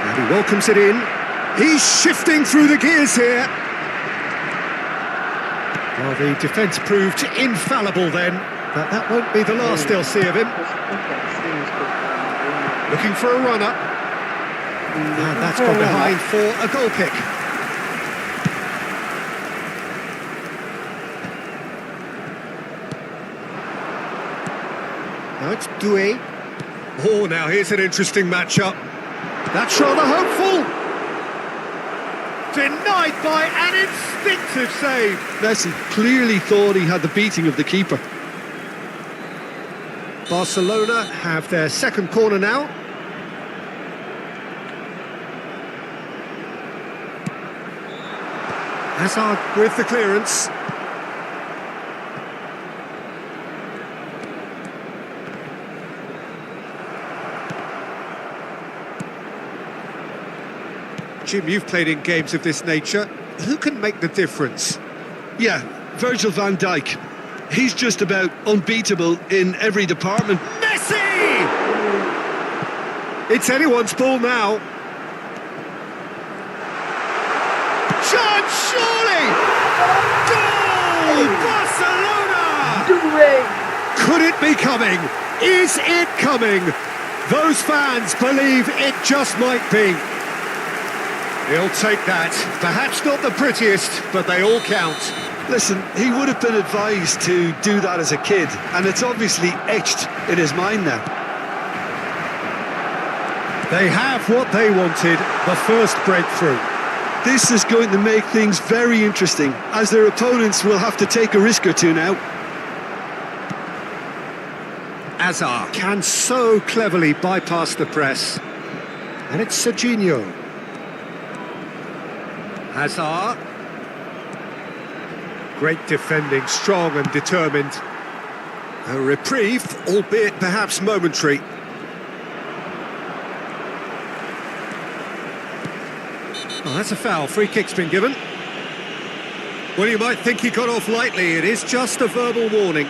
And he welcomes it in. He's shifting through the gears here. Well, the defence proved infallible then, but that won't be the last they'll see of him. Looking for a runner. And that's gone behind for a goal kick. Now it's Doué. Oh, now here's an interesting matchup. That's rather hopeful. Denied by an instinctive save. Messi clearly thought he had the beating of the keeper. Barcelona have their second corner now. Hazard with the clearance. Jim, you've played in games of this nature. Who can make the difference? Yeah, Virgil van Dijk. He's just about unbeatable in every department. Messi! It's anyone's ball now. Chance, surely! Goal! Barcelona! Could it be coming? Is it coming? Those fans believe it just might be. He'll take that. Perhaps not the prettiest, but they all count. Listen, he would have been advised to do that as a kid, and it's obviously etched in his mind now. They have what they wanted, the first breakthrough. This is going to make things very interesting, as their opponents will have to take a risk or two now. Hazard can so cleverly bypass the press. And it's Serginho. Hazard. Great defending, strong and determined. A reprieve, albeit perhaps momentary. Oh, that's a foul. Free kick's been given. Well, you might think he got off lightly. It is just a verbal warning.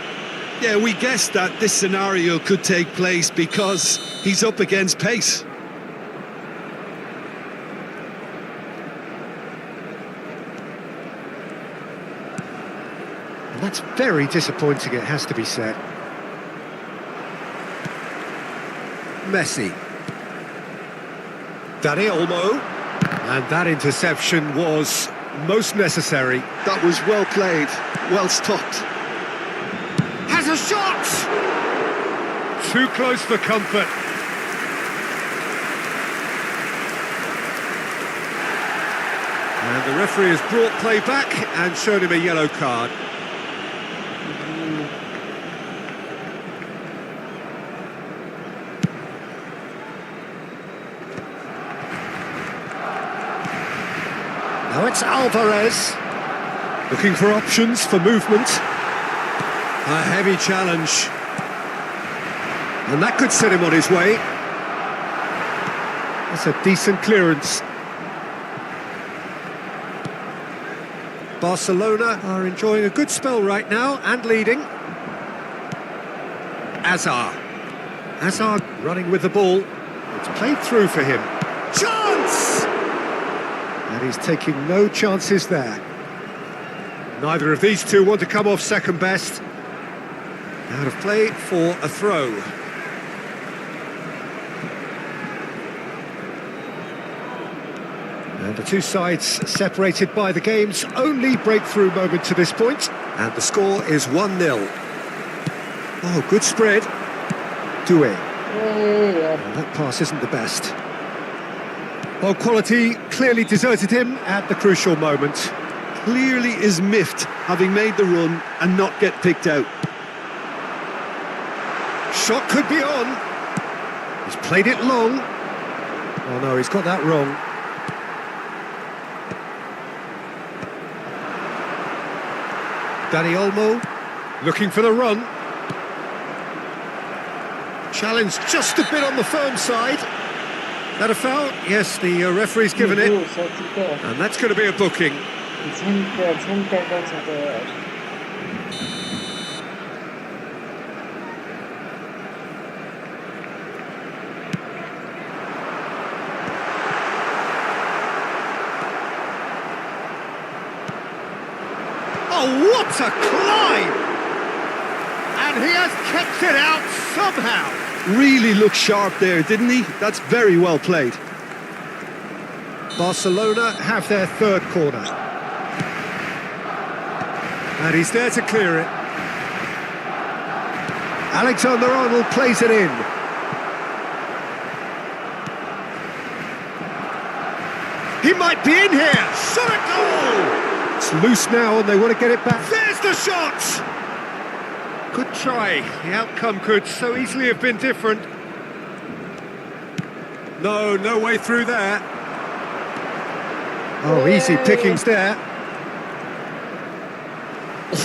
Yeah, we guessed that this scenario could take place because he's up against pace. And that's very disappointing, it has to be said. Messi. Dani Olmo. And that interception was most necessary. That was well played, well stopped. Has a shot! Too close for comfort. And the referee has brought play back and shown him a yellow card. Now it's Alvarez. Looking for options for movement. A heavy challenge. And that could set him on his way. That's a decent clearance. Barcelona are enjoying a good spell right now and leading. Hazard. Hazard running with the ball. It's played through for him. Chance! And he's taking no chances there. Neither of these two want to come off second best. Out of play for a throw. And the two sides separated by the game's only breakthrough moment to this point. And the score is 1-0. Oh, good spread. Doué. And that pass isn't the best. Well, quality clearly deserted him at the crucial moment. Clearly is miffed, having made the run and not get picked out. Shot could be on. He's played it long. Oh no, he's got that wrong. Dani Olmo looking for the run. Challenge just a bit on the firm side. That a foul? Yes, the referee's given it. And that's going to be a booking. Oh, what a climb! And he has kept it out somehow. Really looked sharp there, didn't he? That's very well played. Barcelona have their third corner. And he's there to clear it. Alexander-Arnold plays it in. He might be in here! Shot a goal! It's loose now and they want to get it back. There's the shot! Good try. The outcome could so easily have been different. No way through there. Oh, easy pickings there.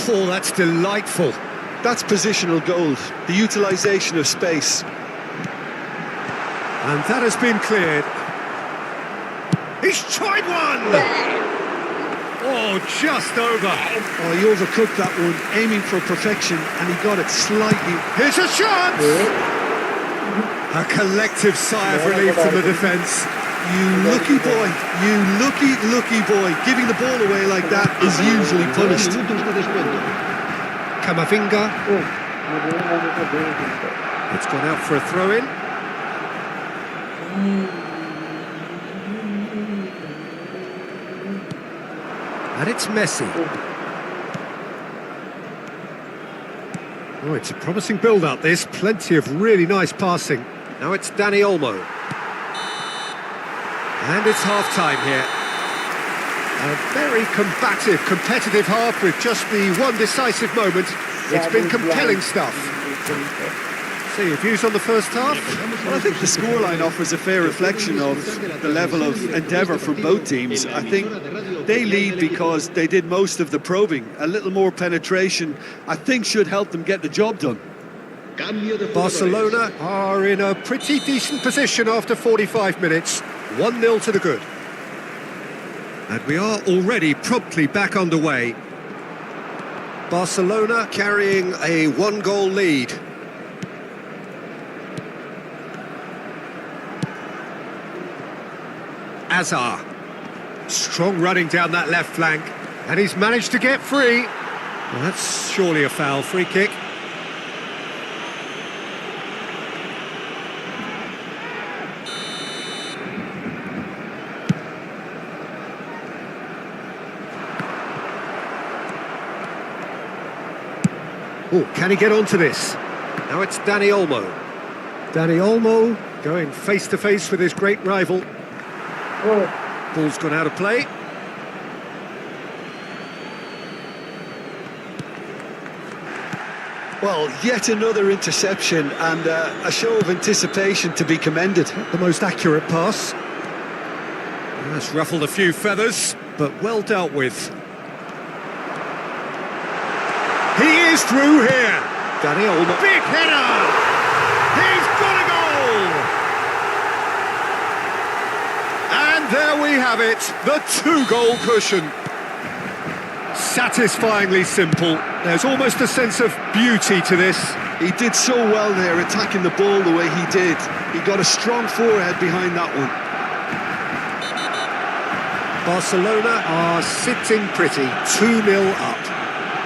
Oh, that's delightful. That's positional gold, the utilisation of space. And that has been cleared. He's tried one! Oh, just over. Oh, he overcooked that one, aiming for perfection, and he got it slightly. Here's a shot! A collective sigh of relief from the defence. You lucky boy, you lucky boy. Giving the ball away like that is usually punished. Camavinga. It's gone out for a throw-in. And it's Messi. Oh, it's a promising build-up, this. Plenty of really nice passing. Now it's Dani Olmo. And it's half-time here. A very combative, competitive half with just the one decisive moment. It's been compelling stuff. So your views on the first half? Well, I think the scoreline offers a fair reflection of the level of endeavour from both teams. I think they lead because they did most of the probing. A little more penetration, I think, should help them get the job done. Barcelona are in a pretty decent position after 45 minutes. 1-0 to the good. And we are already promptly back underway. Barcelona carrying a one-goal lead. Azar. Strong running down that left flank. And he's managed to get free. Well, that's surely a foul. Free kick. Oh, can he get onto this? Now it's Dani Olmo. Dani Olmo going face-to-face with his great rival. Ball's gone out of play. Well, yet another interception and a show of anticipation to be commended. The most accurate pass. That's ruffled a few feathers, but well dealt with. He is through here. Dani Olmo. Big header! He's got a goal! And there we have it, the two-goal cushion. Satisfyingly simple. There's almost a sense of beauty to this. He did so well there, attacking the ball the way he did. He got a strong forehead behind that one. Barcelona are sitting pretty, 2-0 up.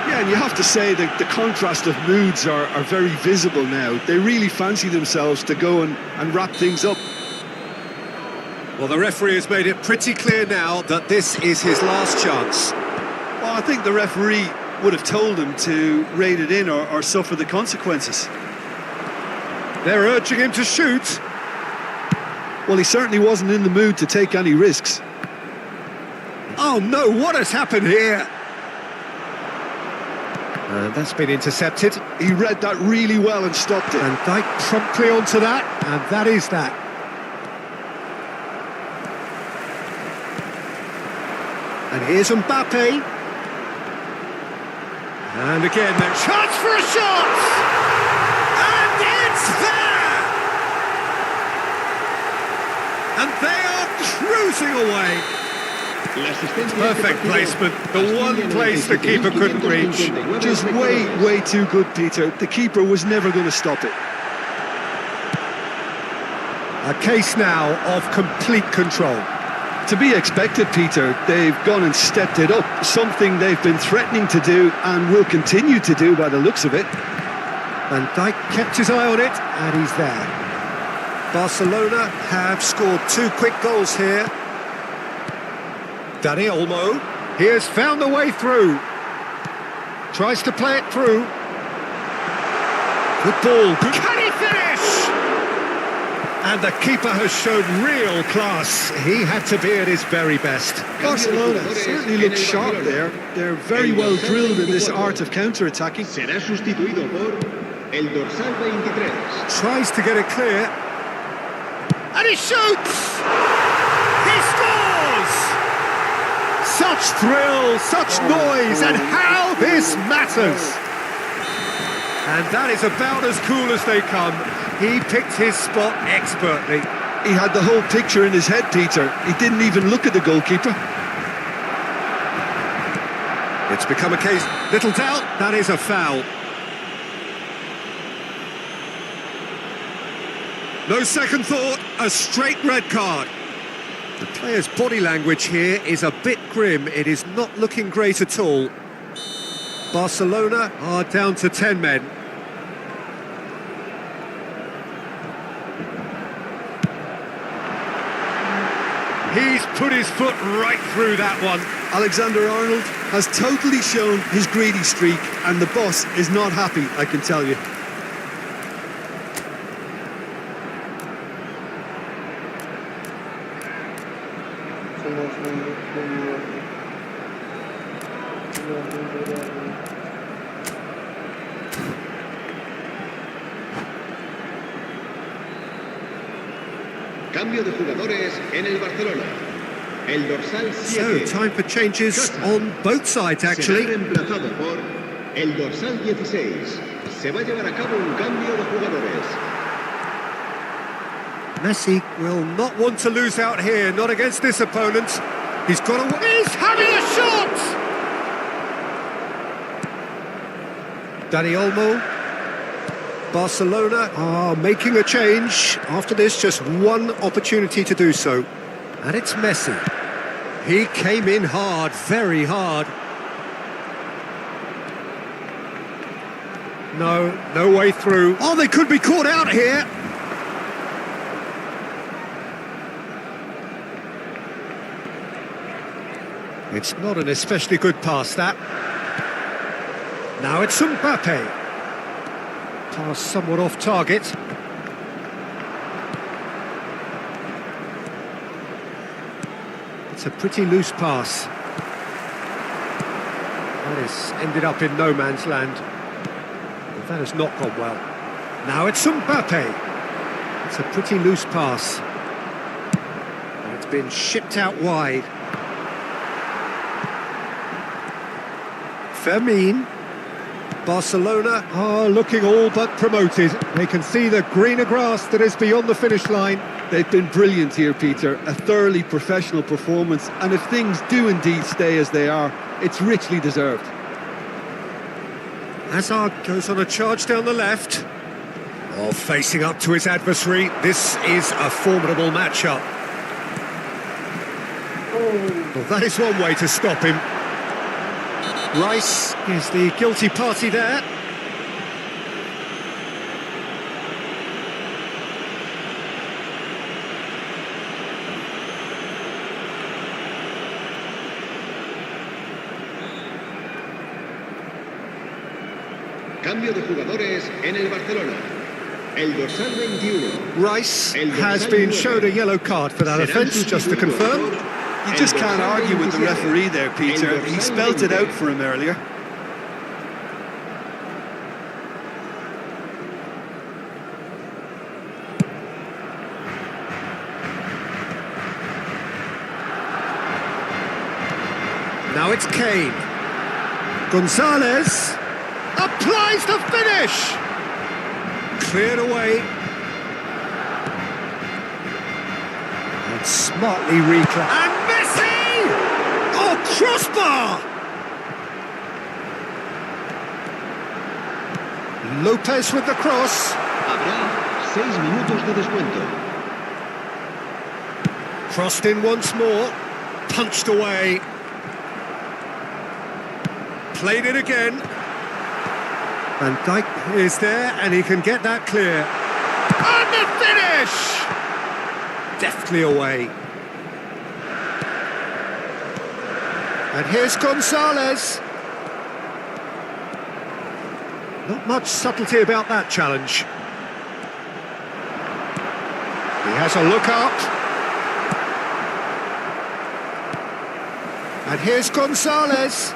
Yeah, and you have to say that the contrast of moods are very visible now. They really fancy themselves to go and wrap things up. Well, the referee has made it pretty clear now that this is his last chance. Well, I think the referee would have told him to rein it in or suffer the consequences. They're urging him to shoot. Well, he certainly wasn't in the mood to take any risks. Oh no, what has happened here? And that's been intercepted. He read that really well and stopped it. And Dijk promptly onto that, and that is that. And here's Mbappe. And again, the chance for a shot! And it's there! And they are cruising away. Perfect placement, the one place the keeper couldn't reach. Just way too good, Peter. The keeper was never going to stop it. A case now of complete control. To be expected, Peter. They've gone and stepped it up, something they've been threatening to do and will continue to do by the looks of it. Van Dijk kept his eye on it, and he's there. Barcelona have scored 2 quick goals here. Dani Olmo, he has found the way through. Tries to play it through. Good ball. Can he finish? And the keeper has shown real class. He had to be at his very best. Barcelona certainly look sharp there. They're very well drilled in this art of counter-attacking. Será sustituido por el dorsal 23. Tries to get it clear. And he shoots! He scores! Such thrill, such noise, and how this matters! And that is about as cool as they come. He picked his spot expertly. He had the whole picture in his head, Peter. He didn't even look at the goalkeeper. It's become a case, little doubt, that is a foul. No second thought, a straight red card. The player's body language here is a bit grim. It is not looking great at all. Barcelona are down to 10 men. He's put his foot right through that one. Alexander-Arnold has totally shown his greedy streak, and the boss is not happy, I can tell you. Cambio de jugadores en el Barcelona. El dorsal 7. So, time for changes on both sides, Será actually. reemplazado por el dorsal 16. Se va a llevar a cabo un cambio de jugadores. Messi will not want to lose out here, not against this opponent. He's got a... He's having a shot! Dani Olmo. Barcelona are making a change. After this, just one opportunity to do so. And it's Messi. He came in hard, very hard. No way through. Oh, they could be caught out here. It's not an especially good pass, that. Now it's Mbappe. Pass somewhat off target. It's a pretty loose pass. That has ended up in no man's land. But that has not gone well. Now it's Mbappe. It's a pretty loose pass. And it's been shipped out wide. Fermin. Barcelona are looking all but promoted. They can see the greener grass that is beyond the finish line. They've been brilliant here, Peter. A thoroughly professional performance. And if things do indeed stay as they are, it's richly deserved. Hazard goes on a charge down the left. Oh, facing up to his adversary. This is a formidable matchup. Well, that is one way to stop him. Rice is the guilty party there. Cambio de jugadores en el Barcelona. El dorsal 21. Rice has been shown a yellow card for that offence, just to confirm. You just can't argue with the referee there, Peter. He spelt it out for him earlier. Now it's Kane. Gonzalez. Applies the finish! Cleared away. And smartly reclaimed. And Messi! Oh, crossbar! Lopez with the cross. Habrá 6 minutos de descuento. Crossed in once more. Punched away. Played it again. Van Dijk is there and he can get that clear. And the finish! Deftly away. And here's Gonzalez. Not much subtlety about that challenge. He has a look up. And here's Gonzalez.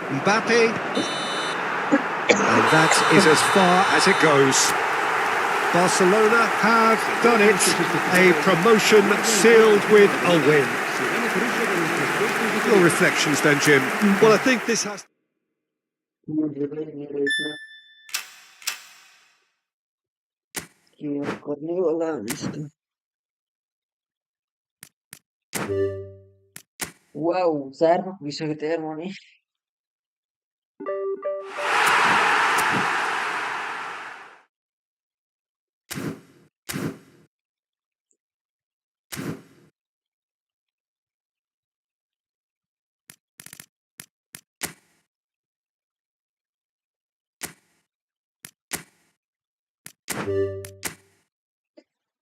Mbappe. And that is as far as it goes. Barcelona have done it. A promotion sealed with a win. Your reflections then, Jim? Well, I think this has... करने वाला है इसका wow jar भइसक्यो यार money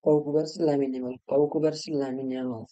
Pauku versus Lamine Yamal. Pauku versus Lamine Yamal.